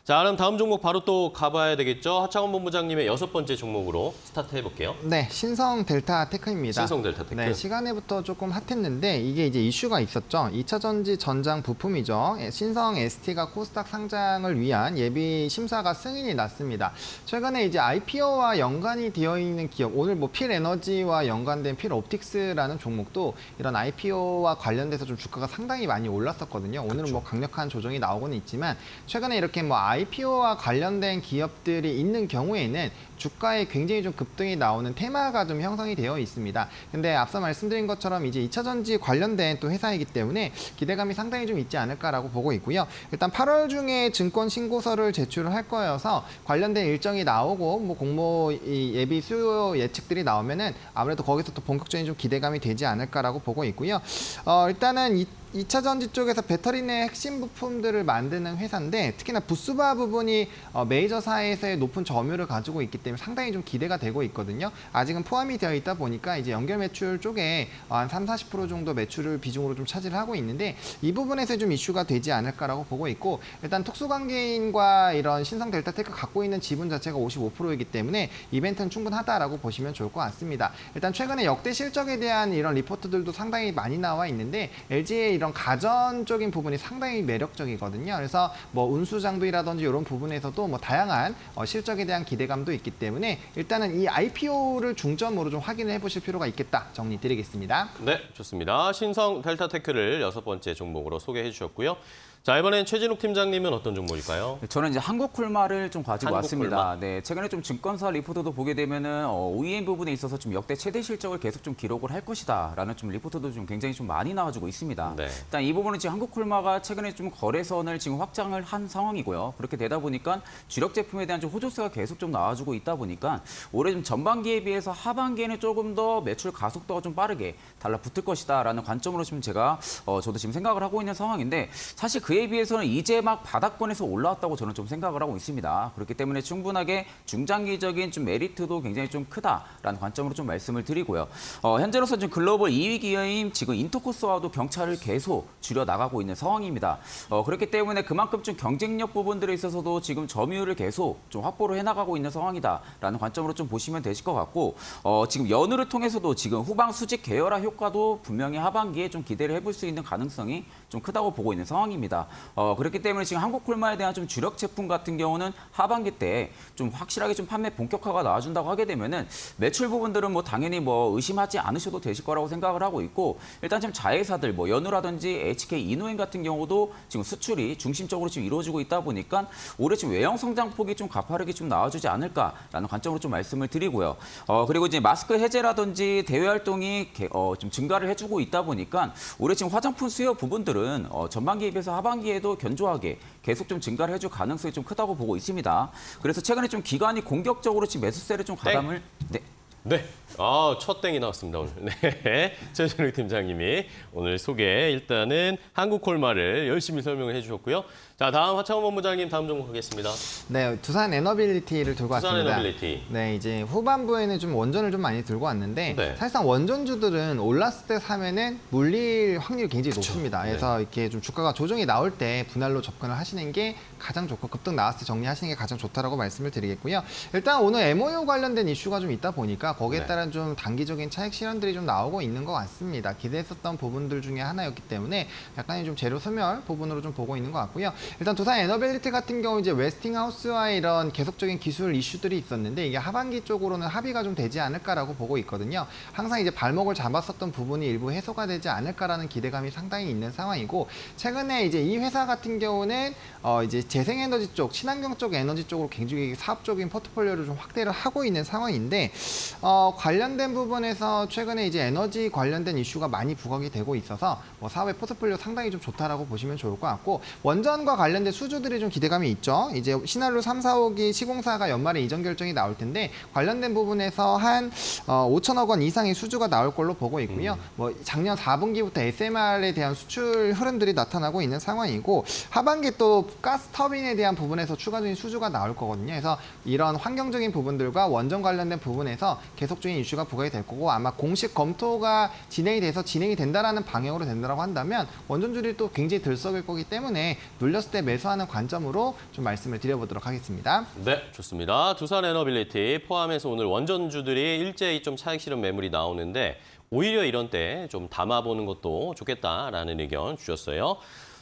A: 자, 그럼 다음 종목 바로 또 가봐야 되겠죠? 하창원 본부장님의 6번째 종목으로 스타트 해볼게요.
B: 네, 신성 델타 테크입니다.
A: 신성 델타 테크.
B: 네, 시간에부터 조금 핫했는데 이게 이제 이슈가 있었죠. 2차 전지 전장 부품이죠. 신성 ST가 코스닥 상장을 위한 예비 심사가 승인이 났습니다. 최근에 이제 IPO와 연관이 되어 있는 기업, 오늘 뭐 필에너지와 연관된 필옵틱스라는 종목도 이런 IPO와 관련돼서 좀 주가가 상당히 많이 올랐었거든요. 오늘은 뭐 강력한 조정이 나오고는 있지만 최근에 이렇게 뭐 IPO와 관련된 기업들이 있는 경우에는 주가에 굉장히 좀 급등이 나오는 테마가 좀 형성이 되어 있습니다. 근데 앞서 말씀드린 것처럼 이제 2차 전지 관련된 또 회사이기 때문에 기대감이 상당히 좀 있지 않을까라고 보고 있고요. 일단 8월 중에 증권 신고서를 제출을 할 거여서 관련된 일정이 나오고 뭐 공모 예비 수요 예측들이 나오면은 아무래도 거기서 또 본격적인 좀 기대감이 되지 않을까라고 보고 있고요. 일단은 2차 전지 쪽에서 배터리 내 핵심 부품들을 만드는 회사인데 특히나 부스바 부분이 메이저사에서의 높은 점유율을 가지고 있기 때문에 상당히 좀 기대가 되고 있거든요. 아직은 포함이 되어 있다 보니까 이제 연결 매출 쪽에 한 30-40% 정도 매출을 비중으로 좀 차지를 하고 있는데 이 부분에서 좀 이슈가 되지 않을까라고 보고 있고 일단 특수관계인과 이런 신성 델타테크 갖고 있는 지분 자체가 55%이기 때문에 이벤트는 충분하다라고 보시면 좋을 것 같습니다. 일단 최근에 역대 실적에 대한 이런 리포트들도 상당히 많이 나와 있는데 LG의 이런 가전적인 부분이 상당히 매력적이거든요. 그래서 뭐 운수 장비라든지 이런 부분에서도 뭐 다양한 실적에 대한 기대감도 있기 때문에 일단은 이 IPO를 중점으로 좀 확인을 해보실 필요가 있겠다 정리 드리겠습니다.
A: 네, 좋습니다. 신성 델타테크를 6번째 종목으로 소개해 주셨고요. 자, 이번엔 최진욱 팀장님은 어떤 종목일까요?
C: 저는 이제 한국콜마를 좀 가지고
A: 한국콜마.
C: 왔습니다. 네, 최근에 좀 증권사 리포트도 보게 되면은 OEM 부분에 있어서 좀 역대 최대 실적을 계속 좀 기록을 할 것이다라는 좀 리포트도 좀 굉장히 좀 많이 나와주고 있습니다.
A: 네.
C: 일단 이 부분은 지금 한국콜마가 최근에 좀 거래선을 지금 확장을 한 상황이고요. 그렇게 되다 보니까 주력 제품에 대한 좀 호조세가 계속 좀 나와주고 있다 보니까 올해 좀 전반기에 비해서 하반기에는 조금 더 매출 가속도가 좀 빠르게 달라붙을 것이다라는 관점으로 지금 제가 저도 지금 생각을 하고 있는 상황인데 사실 그에 비해서는 이제 막 바닥권에서 올라왔다고 저는 좀 생각을 하고 있습니다. 그렇기 때문에 충분하게 중장기적인 좀 메리트도 굉장히 좀 크다라는 관점으로 좀 말씀을 드리고요. 현재로서 지금 글로벌 2위 기업인 지금 인터코스와도 경차를 계속 줄여 나가고 있는 상황입니다. 그렇기 때문에 그만큼 좀 경쟁력 부분들에 있어서도 지금 점유율을 계속 좀 확보를 해나가고 있는 상황이다라는 관점으로 좀 보시면 되실 것 같고 지금 연휴를 통해서도 지금 후방 수직 계열화 효과도 분명히 하반기에 좀 기대를 해볼 수 있는 가능성이 좀 크다고 보고 있는 상황입니다. 그렇기 때문에 지금 한국콜마에 대한 좀 주력 제품 같은 경우는 하반기 때 좀 확실하게 좀 판매 본격화가 나와준다고 하게 되면은 매출 부분들은 뭐 당연히 뭐 의심하지 않으셔도 되실 거라고 생각을 하고 있고 일단 지금 자회사들 뭐 연우라든지 HK 이노엔 같은 경우도 지금 수출이 중심적으로 지금 이루어지고 있다 보니까 올해 지금 외형 성장폭이 좀 가파르게 좀 나와주지 않을까라는 관점으로 좀 말씀을 드리고요. 그리고 이제 마스크 해제라든지 대외 활동이 좀 증가를 해주고 있다 보니까 올해 지금 화장품 수요 부분들은 전반기에 비해서 하반기에도 견조하게 계속 좀 증가를 해줄 가능성이 좀 크다고 보고 있습니다. 그래서 최근에 좀 기관이 공격적으로 지금 매수세를 좀 가담을
A: 네. 첫 땡이 나왔습니다, 오늘. 네. 최준욱 팀장님이 오늘 소개 일단은 한국콜마를 열심히 설명을 해주셨고요. 자, 다음 하창원 본부장님 다음 종목 하겠습니다.
B: 네, 두산 에너빌리티를 들고
A: 두산
B: 왔습니다.
A: 에너빌리티.
B: 네, 이제 후반부에는 좀 원전을 좀 많이 들고 왔는데
A: 네.
B: 사실상 원전주들은 올랐을 때 사면은 물릴 확률이 굉장히 높습니다. 그래서 이렇게 좀 주가가 조정이 나올 때 분할로 접근을 하시는 게 가장 좋고 급등 나왔을 때 정리하시는 게 가장 좋다라고 말씀을 드리겠고요. 일단 오늘 MOU 관련된 이슈가 좀 있다 보니까 거기에
A: 네.
B: 따른 좀 단기적인 차익 실현들이 좀 나오고 있는 것 같습니다. 기대했었던 부분들 중에 하나였기 때문에 약간의 좀 재료 소멸 부분으로 좀 보고 있는 것 같고요. 일단 두산 에너빌리티 같은 경우 이제 웨스팅하우스와의 이런 계속적인 기술 이슈들이 있었는데 이게 하반기 쪽으로는 합의가 좀 되지 않을까라고 보고 있거든요. 항상 이제 발목을 잡았었던 부분이 일부 해소가 되지 않을까라는 기대감이 상당히 있는 상황이고 최근에 이제 이 회사 같은 경우는 이제 재생에너지 쪽, 친환경 쪽 에너지 쪽으로 굉장히 사업적인 포트폴리오를 좀 확대를 하고 있는 상황인데 관련된 부분에서 최근에 이제 에너지 관련된 이슈가 많이 부각이 되고 있어서 뭐 사업의 포트폴리오 상당히 좀 좋다라고 보시면 좋을 것 같고 원전과 관련된 수주들이 좀 기대감이 있죠. 이제 신한루 3, 4호기 시공사가 연말에 이전 결정이 나올 텐데 관련된 부분에서 한 5천억 원 이상의 수주가 나올 걸로 보고 있고요. 뭐 작년 4분기부터 SMR에 대한 수출 흐름들이 나타나고 있는 상황이고 하반기 또 가스 터빈에 대한 부분에서 추가적인 수주가 나올 거거든요. 그래서 이런 환경적인 부분들과 원전 관련된 부분에서 계속적인 이슈가 부각이 될 거고 아마 공식 검토가 진행이 돼서 진행이 된다라는 방향으로 된다라고 한다면 원전주들이 또 굉장히 들썩일 거기 때문에 눌렸을 때 매수하는 관점으로 좀 말씀을 드려보도록 하겠습니다.
A: 네, 좋습니다. 두산 에너빌리티 포함해서 오늘 원전주들이 일제히 좀 차익 실현 매물이 나오는데 오히려 이런 때 좀 담아보는 것도 좋겠다라는 의견 주셨어요.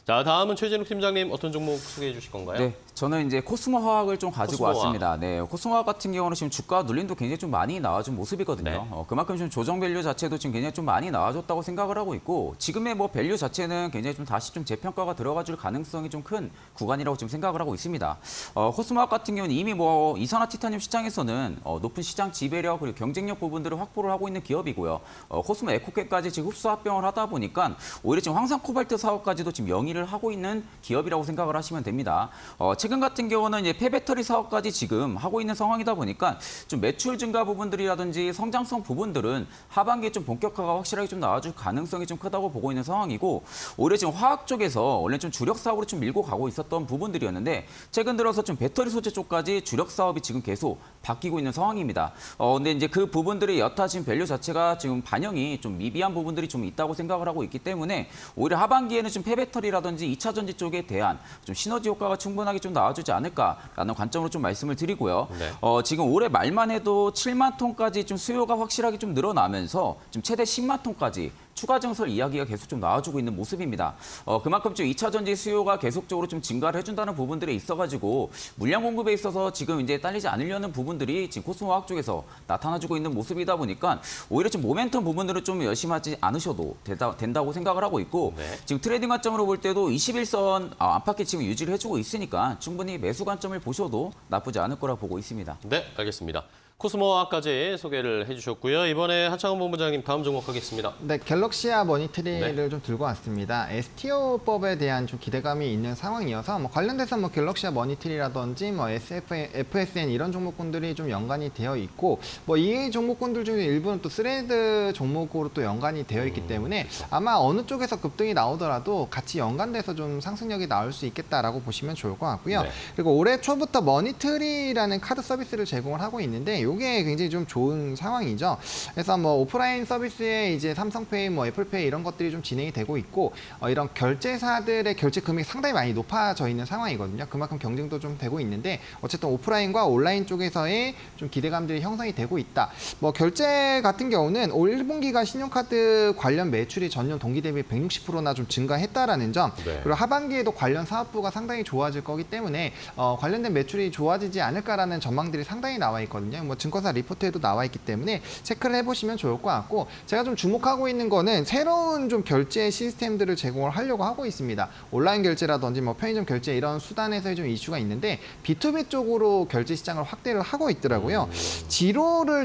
A: 자, 다음은 최진욱 팀장님 어떤 종목 소개해 주실 건가요?
C: 네, 저는 이제 코스모 화학을 좀 가지고
A: 코스모
C: 왔습니다. 네, 코스모 화학 같은 경우는 지금 주가 눌림도 굉장히 좀 많이 나와준 모습이거든요.
A: 네.
C: 그만큼 좀 조정 밸류 자체도 지금 굉장히 좀 많이 나와줬다고 생각을 하고 있고 지금의 뭐 밸류 자체는 굉장히 좀 다시 좀 재평가가 들어가줄 가능성이 좀 큰 구간이라고 지금 생각을 하고 있습니다. 코스모 화학 같은 경우는 이미 뭐 이산화티타늄 시장에서는 높은 시장 지배력 그리고 경쟁력 부분들을 확보를 하고 있는 기업이고요. 코스모 에코캡까지 지금 흡수 합병을 하다 보니까 오히려 지금 황산 코발트 사업까지도 지금 영위를 하고 있는 기업이라고 생각을 하시면 됩니다. 최근 같은 경우는 이제 폐배터리 사업까지 지금 하고 있는 상황이다 보니까 좀 매출 증가 부분들이라든지 성장성 부분들은 하반기에 좀 본격화가 확실하게 좀 나와줄 가능성이 좀 크다고 보고 있는 상황이고 오히려 지금 화학 쪽에서 원래 좀 주력 사업으로 좀 밀고 가고 있었던 부분들이었는데 최근 들어서 좀 배터리 소재 쪽까지 주력 사업이 지금 계속 바뀌고 있는 상황입니다. 근데 이제 그 부분들의 여타 지금 밸류 자체가 지금 반영이 좀 미비한 부분들이 좀 있다고 생각을 하고 있기 때문에 오히려 하반기에는 좀 폐배터리라든지 2차 전지 쪽에 대한 좀 시너지 효과가 충분하게 좀 나와주지 않을까라는 관점으로 좀 말씀을 드리고요.
A: 네.
C: 지금 올해 말만 해도 7만 톤까지 좀 수요가 확실하게 좀 늘어나면서 지금 최대 10만 톤까지 추가 증설 이야기가 계속 좀 나와주고 있는 모습입니다. 그만큼 좀 2차 전지 수요가 계속적으로 좀 증가를 해준다는 부분들이 있어가지고 물량 공급에 있어서 지금 이제 딸리지 않으려는 부분들이 지금 코스모 화학 쪽에서 나타나주고 있는 모습이다 보니까 오히려 좀 모멘텀 부분들을 좀 열심히 하지 않으셔도 된다고 생각을 하고 있고
A: 네.
C: 지금 트레이딩 관점으로 볼 때도 21선 안팎에 지금 유지를 해주고 있으니까 충분히 매수 관점을 보셔도 나쁘지 않을 거라 보고 있습니다.
A: 네, 알겠습니다. 코스모화까지 소개를 해주셨고요. 이번에 하창원 본부장님 다음 종목 하겠습니다.
B: 네, 갤럭시아 머니터리를
A: 네.
B: 좀 들고 왔습니다. STO법에 대한 좀 기대감이 있는 상황이어서 뭐 관련돼서 뭐 갤럭시아 머니터리라든지 뭐 FSN 이런 종목군들이 좀 연관이 되어 있고 뭐 이 종목군들 중에 일부는 또 스레드 종목으로 또 연관이 되어 있기 때문에 아마 어느 쪽에서 급등이 나오더라도 같이 연관돼서 좀 상승력이 나올 수 있겠다라고 보시면 좋을 것 같고요.
A: 네.
B: 그리고 올해 초부터 머니터리라는 카드 서비스를 제공을 하고 있는데 이게 굉장히 좀 좋은 상황이죠. 그래서 뭐 오프라인 서비스에 이제 삼성페이, 뭐 애플페이 이런 것들이 좀 진행이 되고 있고 이런 결제사들의 결제 금액이 상당히 많이 높아져 있는 상황이거든요. 그만큼 경쟁도 좀 되고 있는데 어쨌든 오프라인과 온라인 쪽에서의 좀 기대감들이 형성이 되고 있다. 뭐 결제 같은 경우는 올 1분기가 신용카드 관련 매출이 전년 동기 대비 160%나 좀 증가했다라는 점.
A: 네.
B: 그리고 하반기에도 관련 사업부가 상당히 좋아질 거기 때문에 관련된 매출이 좋아지지 않을까라는 전망들이 상당히 나와 있거든요. 뭐 증권사 리포트에도 나와 있기 때문에 체크를 해보시면 좋을 것 같고 제가 좀 주목하고 있는 거는 새로운 좀 결제 시스템들을 제공을 하려고 하고 있습니다. 온라인 결제라든지 뭐 편의점 결제 이런 수단에서의 좀 이슈가 있는데 B2B 쪽으로 결제 시장을 확대를 하고 있더라고요. 지로로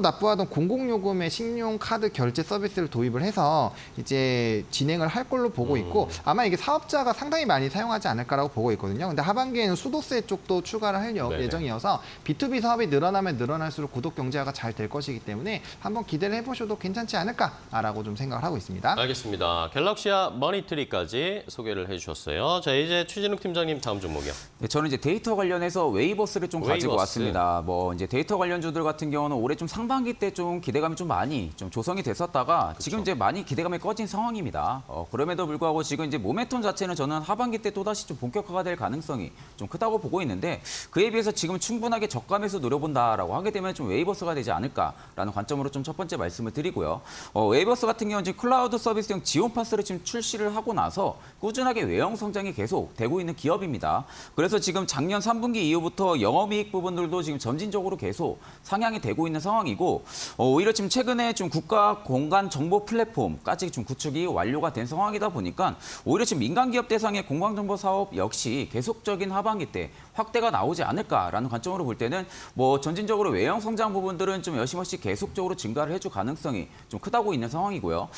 B: 납부하던 공공요금의 신용카드 결제 서비스를 도입을 해서 이제 진행을 할 걸로 보고 있고 아마 이게 사업자가 상당히 많이 사용하지 않을까라고 보고 있거든요. 근데 하반기에는 수도세 쪽도 추가를 할
A: 네네.
B: 예정이어서 B2B 사업이 늘어나면 늘어날수록 구독 경제화가 잘 될 것이기 때문에 한번 기대를 해보셔도 괜찮지 않을까라고 좀 생각을 하고 있습니다.
A: 알겠습니다. 갤럭시아 머니터리까지 소개를 해주셨어요. 자, 이제 최진욱 팀장님 다음 종목이요.
C: 네, 저는 이제 데이터 관련해서 웨이버스를 좀 가지고
A: 웨이버스.
C: 왔습니다. 뭐 이제 데이터 관련주들 같은 경우는 올해 좀 상반기 때 좀 기대감이 좀 많이 좀 조성이 됐었다가 지금 이제 많이 기대감이 꺼진 상황입니다. 그럼에도 불구하고 지금 이제 모멘텀 자체는 저는 하반기 때 또다시 좀 본격화가 될 가능성이 좀 크다고 보고 있는데 그에 비해서 지금 충분하게 저가매수 노려본다라고 하게 되면 좀 웨이버스가 되지 않을까라는 관점으로 좀 첫 번째 말씀을 드리고요. 웨이버스 같은 경우는 지금 클라우드 서비스형 지원 파스를 지금 출시를 하고 나서 꾸준하게 외형 성장이 계속 되고 있는 기업입니다. 그래서 지금 작년 3분기 이후부터 영업이익 부분들도 지금 점진적으로 계속 상향이 되고 있는 상황이고 오히려 지금 최근에 좀 국가 공간 정보 플랫폼까지 좀 구축이 완료가 된 상황이다 보니까 오히려 지금 민간 기업 대상의 공간정보 사업 역시 계속적인 하반기 때 확대가 나오지 않을까라는 관점으로 볼 때는 뭐 전진적으로 외형 성장 부분들은 좀 여심없이 계속적으로 증가를 해줄 가능성이 좀 크다고 있는 상황이고요.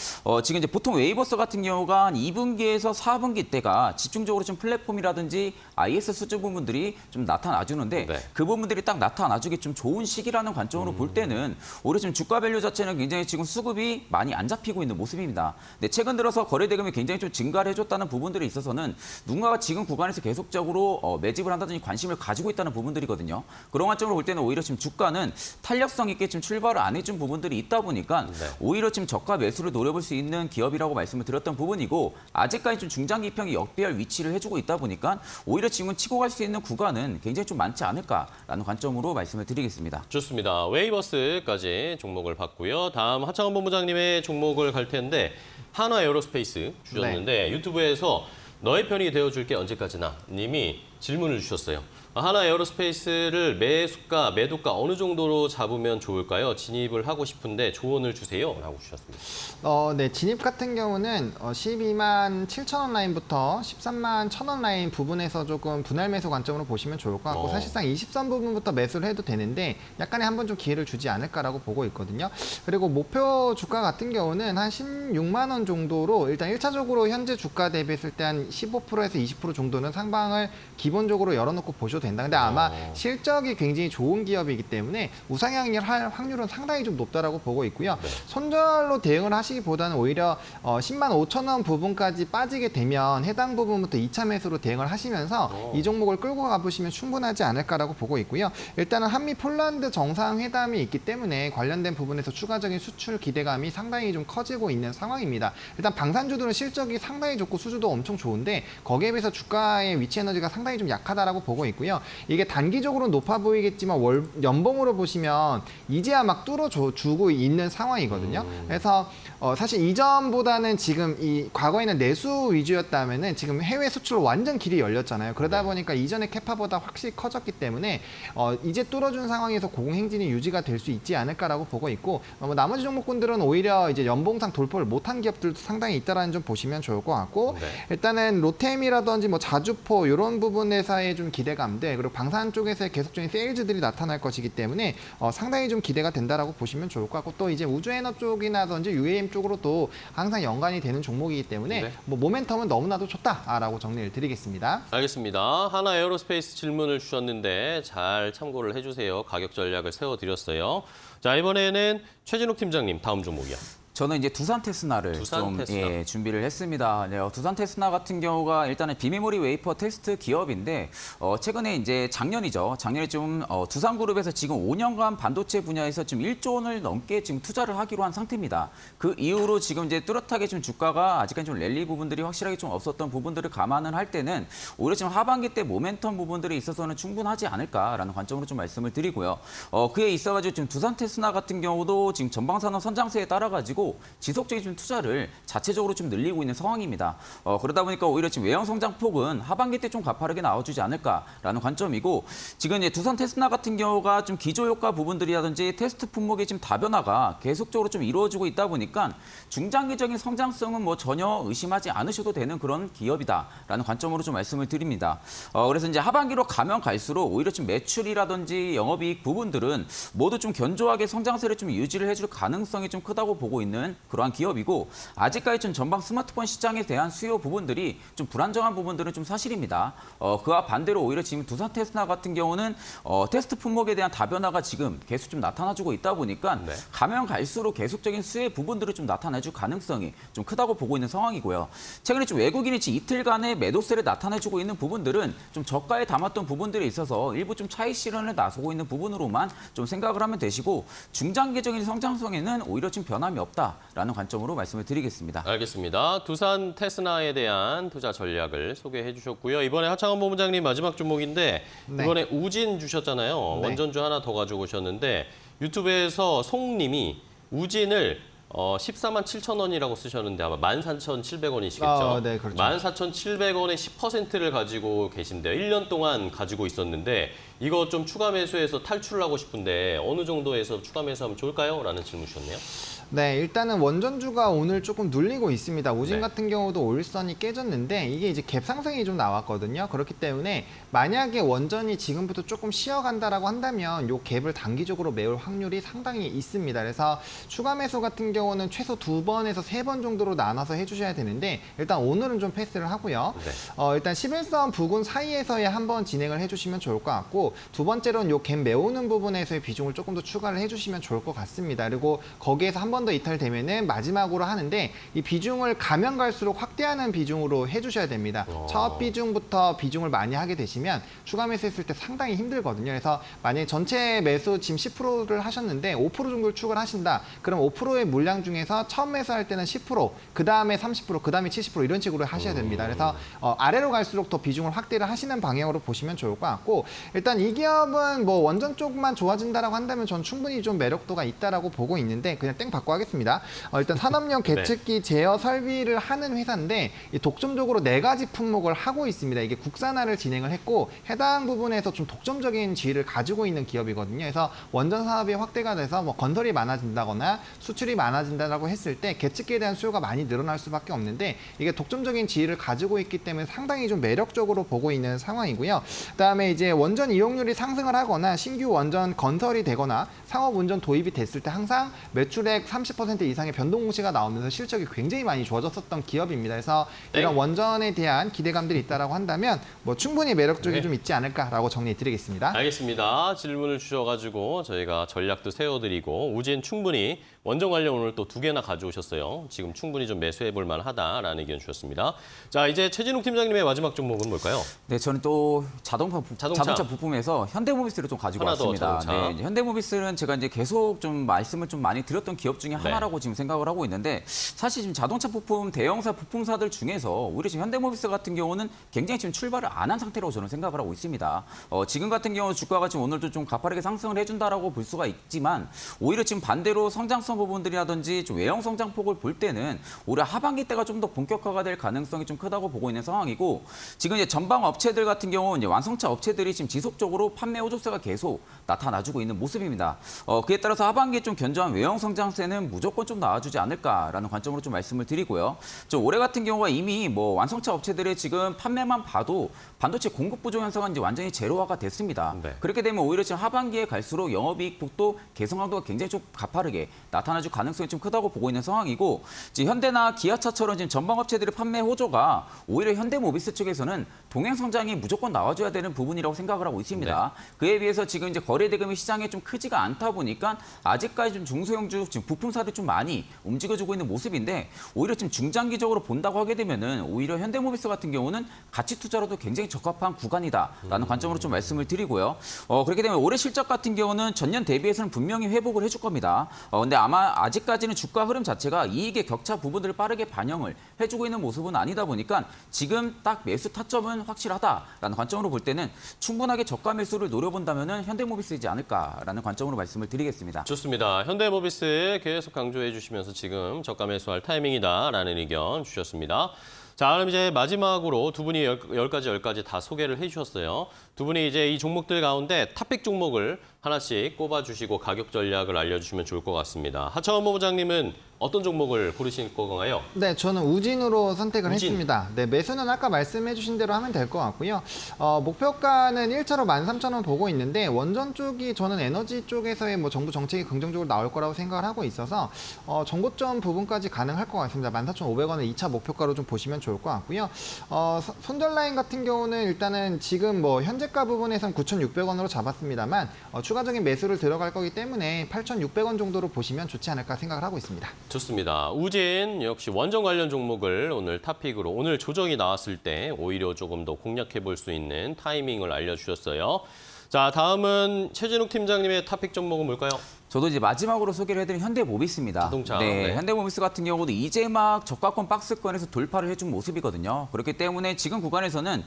C: 지금 이제 보통 웨이버스 같은 경우가 한 2분기에서 4분기 때가 집중적으로 좀 플랫폼이라든지 IS 수주 부분들이 좀 나타나주는데
A: 네.
C: 그 부분들이 딱 나타나주기 좀 좋은 시기라는 관점으로 볼 때는 오히려 지금 주가 밸류 자체는 굉장히 지금 수급이 많이 안 잡히고 있는 모습입니다. 근데 최근 들어서 거래 대금이 굉장히 좀 증가를 해줬다는 부분들이 있어서는 누군가가 지금 구간에서 계속적으로 매집을 한다든지 관심을 가지고 있다는 부분들이거든요. 그런 관점으로 볼 때는 오히려 지금 주가는 탄력성 있게 좀 출발을 안 해준 부분들이 있다 보니까
A: 네.
C: 오히려 지금 저가 매수를 노려볼 수 있는 기업이라고 말씀을 드렸던 부분이고 아직까지 좀 중장기평이 역배열 위치를 해주고 있다 보니까 오히려 지금 치고 갈 수 있는 구간은 굉장히 좀 많지 않을까라는 관점으로 말씀을 드리겠습니다.
A: 좋습니다. 웨이버스까지 종목을 봤고요. 다음 하창원 본부장님의 종목을 갈 텐데 한화 에어로스페이스 주셨는데 유튜브에서 너의 편이 되어줄게 언제까지나 님이 질문을 주셨어요. 한화 에어로스페이스를 매수가, 매도가 어느 정도로 잡으면 좋을까요? 진입을 하고 싶은데 조언을 주세요. 라고 주셨습니다.
B: 네, 진입 같은 경우는 12만 7천 원 라인부터 13만 1천 원 라인 부분에서 조금 분할 매수 관점으로 보시면 좋을 것 같고 사실상 20선 부분부터 매수를 해도 되는데 약간의 한번 좀 기회를 주지 않을까라고 보고 있거든요. 그리고 목표 주가 같은 경우는 한 16만 원 정도로 일단 1차적으로 현재 주가 대비했을 때 한 15%에서 20% 정도는 상방을 기본적으로 열어놓고 보셔도 된다. 근데 아마 실적이 굉장히 좋은 기업이기 때문에 우상향을 할 확률은 상당히 좀 높다라고 보고 있고요. 손절로 대응을 하시기보다는 오히려 10만 5천 원 부분까지 빠지게 되면 해당 부분부터 2차 매수로 대응을 하시면서 이 종목을 끌고 가보시면 충분하지 않을까라고 보고 있고요. 일단은 한미 폴란드 정상회담이 있기 때문에 관련된 부분에서 추가적인 수출 기대감이 상당히 좀 커지고 있는 상황입니다. 일단 방산주들은 실적이 상당히 좋고 수주도 엄청 좋은데 거기에 비해서 주가의 위치 에너지가 상당히 좀 약하다라고 보고 있고요. 이게 단기적으로 높아 보이겠지만 연봉으로 보시면 이제야 막 뚫어주고 있는 상황이거든요. 그래서 사실 이전보다는 지금 이 과거에는 내수 위주였다면은 지금 해외 수출 완전 길이 열렸잖아요. 그러다 보니까 이전의 캐파보다 확실히 커졌기 때문에 이제 뚫어준 상황에서 고공행진이 유지가 될 수 있지 않을까라고 보고 있고 나머지 종목군들은 오히려 이제 연봉상 돌파를 못한 기업들도 상당히 있다라는 점 보시면 좋을 것 같고 일단은 로템이라든지 뭐 자주포 이런 부분에서의 좀 기대감들 그리고 방산 쪽에서의 계속적인 세일즈들이 나타날 것이기 때문에 상당히 좀 기대가 된다라고 보시면 좋을 것 같고 또 이제 우주에너 쪽이라든지 UAM 쪽으로도 항상 연관이 되는 종목이기 때문에 뭐 모멘텀은 너무나도 좋다라고 정리를 드리겠습니다.
A: 알겠습니다. 한화 에어로스페이스 질문을 주셨는데 잘 참고를 해주세요. 가격 전략을 세워드렸어요. 자, 이번에는 최진욱 팀장님 다음 종목이요.
C: 저는 이제 두산 테스나를
A: 두산 테스나.
C: 준비를 했습니다. 네, 두산 테스나 같은 경우가 일단은 비메모리 웨이퍼 테스트 기업인데 최근에 이제 작년이죠. 작년에 좀 두산그룹에서 지금 5년간 반도체 분야에서 지금 1조 원을 넘게 지금 투자를 하기로 한 상태입니다. 그 이후로 지금 이제 뚜렷하게 좀 주가가 아직까지 좀 랠리 부분들이 확실하게 좀 없었던 부분들을 감안을 할 때는 오히려 지금 하반기 때 모멘텀 부분들이 있어서는 충분하지 않을까라는 관점으로 좀 말씀을 드리고요. 그에 있어가지고 지금 두산 테스나 같은 경우도 지금 전방산업 선장세에 따라가지고 지속적인 좀 투자를 자체적으로 좀 늘리고 있는 상황입니다. 그러다 보니까 오히려 지금 외형 성장 폭은 하반기 때 좀 가파르게 나와주지 않을까라는 관점이고 지금 이제 두산 테스나 같은 경우가 좀 기조 효과 부분들이라든지 테스트 품목의 지금 다변화가 계속적으로 좀 이루어지고 있다 보니까 중장기적인 성장성은 뭐 전혀 의심하지 않으셔도 되는 그런 기업이다라는 관점으로 좀 말씀을 드립니다. 그래서 이제 하반기로 가면 갈수록 오히려 좀 매출이라든지 영업이익 부분들은 모두 좀 견조하게 성장세를 좀 유지를 해줄 가능성이 좀 크다고 보고 있는 그러한 기업이고 아직까지 좀 전방 스마트폰 시장에 대한 수요 부분들이 좀 불안정한 부분들은 좀 사실입니다. 그와 반대로 오히려 지금 두산 테스나 같은 경우는 테스트 품목에 대한 다변화가 지금 계속 좀 나타나주고 있다 보니까 가면 갈수록 계속적인 수혜 부분들을 좀 나타내줄 가능성이 좀 크다고 보고 있는 상황이고요. 최근에 좀 외국인이 이틀간의 매도세를 나타내주고 있는 부분들은 좀 저가에 담았던 부분들이 있어서 일부 좀 차익 실현을 나서고 있는 부분으로만 좀 생각을 하면 되시고 중장기적인 성장성에는 오히려 좀 변함이 없다라는 관점으로 말씀을 드리겠습니다.
A: 알겠습니다. 두산 테스나에 대한 투자 전략을 소개해 주셨고요. 이번에 하창원 본부장님 마지막 종목인데 이번에 우진 주셨잖아요. 원전주 하나 더 가지고 오셨는데 유튜브에서 송님이 우진을 14만 7천 원이라고 쓰셨는데 아마 14,700원이시겠죠?
B: 네, 그렇죠.
A: 14,700원의 10%를 가지고 계신데요. 1년 동안 가지고 있었는데 이거 좀 추가 매수해서 탈출을 하고 싶은데 어느 정도에서 추가 매수하면 좋을까요? 라는 질문 주셨네요.
B: 네, 일단은 원전주가 오늘 조금 눌리고 있습니다. 우진
A: 네.
B: 같은 경우도 올선이 깨졌는데 이게 이제 갭 상승이 좀 나왔거든요. 그렇기 때문에 만약에 원전이 지금부터 조금 쉬어간다라고 한다면 요 갭을 단기적으로 메울 확률이 상당히 있습니다. 그래서 추가 매수 같은 경우는 최소 2번에서 3번 정도로 나눠서 해주셔야 되는데 일단 오늘은 좀 패스를 하고요.
A: 네.
B: 일단 11선 부근 사이에서의 한번 진행을 해주시면 좋을 것 같고 두 번째로는 요 갭 메우는 부분에서의 비중을 조금 더 추가를 해주시면 좋을 것 같습니다. 그리고 거기에서 한 번 더 이탈되면은 마지막으로 하는데 이 비중을 가면 갈수록 확대하는 비중으로 해주셔야 됩니다. 첫 비중부터 비중을 많이 하게 되시면 추가 매수했을 때 상당히 힘들거든요. 그래서 만약에 전체 매수 지금 10%를 하셨는데 5% 정도를 추가를 하신다. 그럼 5%의 물량 중에서 처음 매수할 때는 10%, 그 다음에 30%, 그 다음에 70% 이런 식으로 하셔야 됩니다. 그래서 아래로 갈수록 더 비중을 확대를 하시는 방향으로 보시면 좋을 것 같고 일단 이 기업은 뭐 원전 쪽만 좋아진다라고 한다면 전 충분히 좀 매력도가 있다라고 보고 있는데 그냥 땡 받고 하겠습니다. 일단 산업용 계측기 제어 설비를 하는 회사인데 이 독점적으로 4가지 품목을 하고 있습니다. 이게 국산화를 진행을 했고 해당 부분에서 좀 독점적인 지위를 가지고 있는 기업이거든요. 그래서 원전 사업이 확대가 돼서 뭐 건설이 많아진다거나 수출이 많아진다라고 했을 때 계측기에 대한 수요가 많이 늘어날 수밖에 없는데 이게 독점적인 지위를 가지고 있기 때문에 상당히 좀 매력적으로 보고 있는 상황이고요. 그다음에 이제 원전 이용률이 상승을 하거나 신규 원전 건설이 되거나 상업 운전 도입이 됐을 때 항상 매출액 30% 이상의 변동 공시가 나오면서 실적이 굉장히 많이 좋아졌었던 기업입니다. 그래서 이런 원전에 대한 기대감들이 있다라고 한다면 뭐 충분히 매력적이
A: 네.
B: 좀 있지 않을까라고 정리해드리겠습니다.
A: 알겠습니다. 질문을 주셔가지고 저희가 전략도 세워드리고 우진 충분히 원전 관련 오늘 또 2개나 가져오셨어요. 지금 충분히 좀 매수해볼 만하다라는 의견 주셨습니다. 자, 이제 최진욱 팀장님의 마지막 종목은 뭘까요?
C: 네, 저는 또 자동차 부품에서 현대모비스를 좀 가지고
A: 하나 더
C: 왔습니다.
A: 자동차.
C: 네, 현대모비스는 제가 이제 계속 좀 말씀을 좀 많이 드렸던 기업 중에 하나라고 지금 생각을 하고 있는데 사실 지금 자동차 부품 대형사 부품사들 중에서 오히려 지금 현대모비스 같은 경우는 굉장히 지금 출발을 안 한 상태라고 저는 생각을 하고 있습니다. 지금 같은 경우 주가가 지금 오늘도 좀 가파르게 상승을 해준다라고 볼 수가 있지만 오히려 지금 반대로 성장성 부분들이라든지 좀 외형 성장폭을 볼 때는 올해 하반기 때가 좀 더 본격화가 될 가능성이 좀 크다고 보고 있는 상황이고 지금 이제 전방 업체들 같은 경우 이제 완성차 업체들이 지금 지속적으로 판매 호조세가 계속 나타나주고 있는 모습입니다. 그에 따라서 하반기에 좀 견조한 외형 성장세는 무조건 좀 나와주지 않을까라는 관점으로 좀 말씀을 드리고요. 올해 같은 경우가 이미 뭐 완성차 업체들의 지금 판매만 봐도 반도체 공급 부족 현상은 이제 완전히 제로화가 됐습니다.
A: 네.
C: 그렇게 되면 오히려 지금 하반기에 갈수록 영업이익 폭도 개선강도가 굉장히 좀 가파르게 나타나줄 가능성이 좀 크다고 보고 있는 상황이고 지금 현대나 기아차처럼 지금 전방업체들의 판매 호조가 오히려 현대모비스 쪽에서는 동행 성장이 무조건 나와줘야 되는 부분이라고 생각을 하고 있습니다. 그에 비해서 지금 이제 거래 대금이 시장에 좀 크지가 않다 보니까 아직까지 좀 중소형주 지금 부품사들이 좀 많이 움직여주고 있는 모습인데 오히려 지금 중장기적으로 본다고 하게 되면은 오히려 현대모비스 같은 경우는 가치 투자로도 굉장히 적합한 구간이다라는 관점으로 좀 말씀을 드리고요. 그렇게 되면 올해 실적 같은 경우는 전년 대비해서는 분명히 회복을 해줄 겁니다. 근데 아마 아직까지는 주가 흐름 자체가 이익의 격차 부분들을 빠르게 반영을 해주고 있는 모습은 아니다 보니까 지금 딱 매수 타점은 확실하다라는 관점으로 볼 때는 충분하게 저가 매수를 노려본다면은 현대모비스이지 않을까라는 관점으로 말씀을 드리겠습니다.
A: 좋습니다. 현대모비스 계속 강조해 주시면서 지금 저가 매수할 타이밍이다라는 의견 주셨습니다. 자, 그럼 이제 마지막으로 두 분이 10가지 다 소개를 해주셨어요. 두 분이 이제 이 종목들 가운데 탑픽 종목을 하나씩 꼽아주시고 가격 전략을 알려주시면 좋을 것 같습니다. 하창원 본부장님은 어떤 종목을 고르실 건가요?
B: 네, 저는 우진으로 선택을
A: 우진.
B: 했습니다. 네, 매수는 아까 말씀해 주신 대로 하면 될 것 같고요. 목표가는 1차로 13,000원 보고 있는데 원전 쪽이 저는 에너지 쪽에서의 뭐 정부 정책이 긍정적으로 나올 거라고 생각을 하고 있어서 정고점 부분까지 가능할 것 같습니다. 14,500원을 2차 목표가로 좀 보시면 좋을 것 같고요. 손절 라인 같은 경우는 일단은 지금 뭐 현재가 부분에선 9,600원으로 잡았습니다만 추가적인 매수를 들어갈 거기 때문에 8,600원 정도로 보시면 좋지 않을까 생각을 하고 있습니다.
A: 좋습니다. 우진 역시 원전 관련 종목을 오늘 탑픽으로 오늘 조정이 나왔을 때 오히려 조금 더 공략해 볼 수 있는 타이밍을 알려주셨어요. 자, 다음은 최진욱 팀장님의 탑픽 종목은 뭘까요?
C: 저도 이제 마지막으로 소개를 해드린 현대모비스입니다.
A: 자동차.
C: 네,
A: 네.
C: 현대모비스 같은 경우도 이제 막 저가권 박스권에서 돌파를 해준 모습이거든요. 그렇기 때문에 지금 구간에서는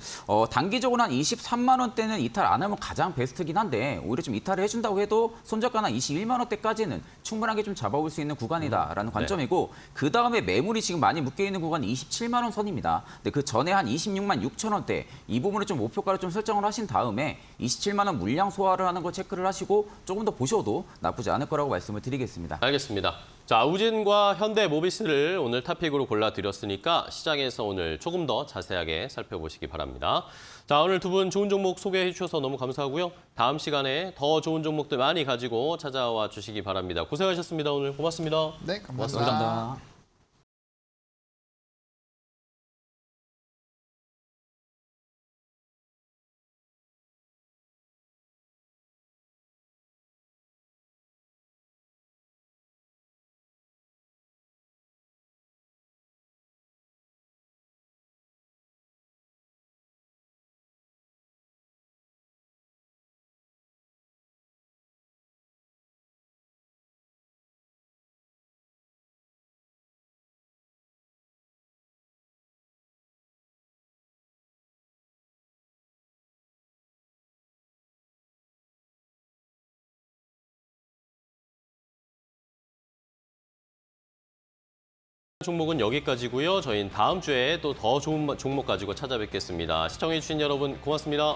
C: 단기적으로 한 23만 원대는 이탈 안 하면 가장 베스트긴 한데 오히려 좀 이탈을 해준다고 해도 손절가는 21만 원대까지는 충분하게 좀 잡아볼 수 있는 구간이다라는 관점이고 그 다음에 매물이 지금 많이 묶여 있는 구간이 27만 원 선입니다. 근데 그 전에 한 26만 6천 원대 이 부분을 좀 목표가를 좀 설정을 하신 다음에 27만 원 물량 소화를 하는 거 체크를 하시고 조금 더 보셔도 나쁘지 않을 거라고 말씀을 드리겠습니다.
A: 알겠습니다. 자, 우진과 현대모비스를 오늘 탑픽으로 골라드렸으니까 시장에서 오늘 조금 더 자세하게 살펴보시기 바랍니다. 자, 오늘 두 분 좋은 종목 소개해 주셔서 너무 감사하고요. 다음 시간에 더 좋은 종목들 많이 가지고 찾아와 주시기 바랍니다. 고생하셨습니다. 오늘 고맙습니다.
B: 네, 감사합니다.
A: 고맙습니다.
C: 감사합니다.
A: 종목은 여기까지고요. 저희는 다음 주에 또 더 좋은 종목 가지고 찾아뵙겠습니다. 시청해주신 여러분 고맙습니다.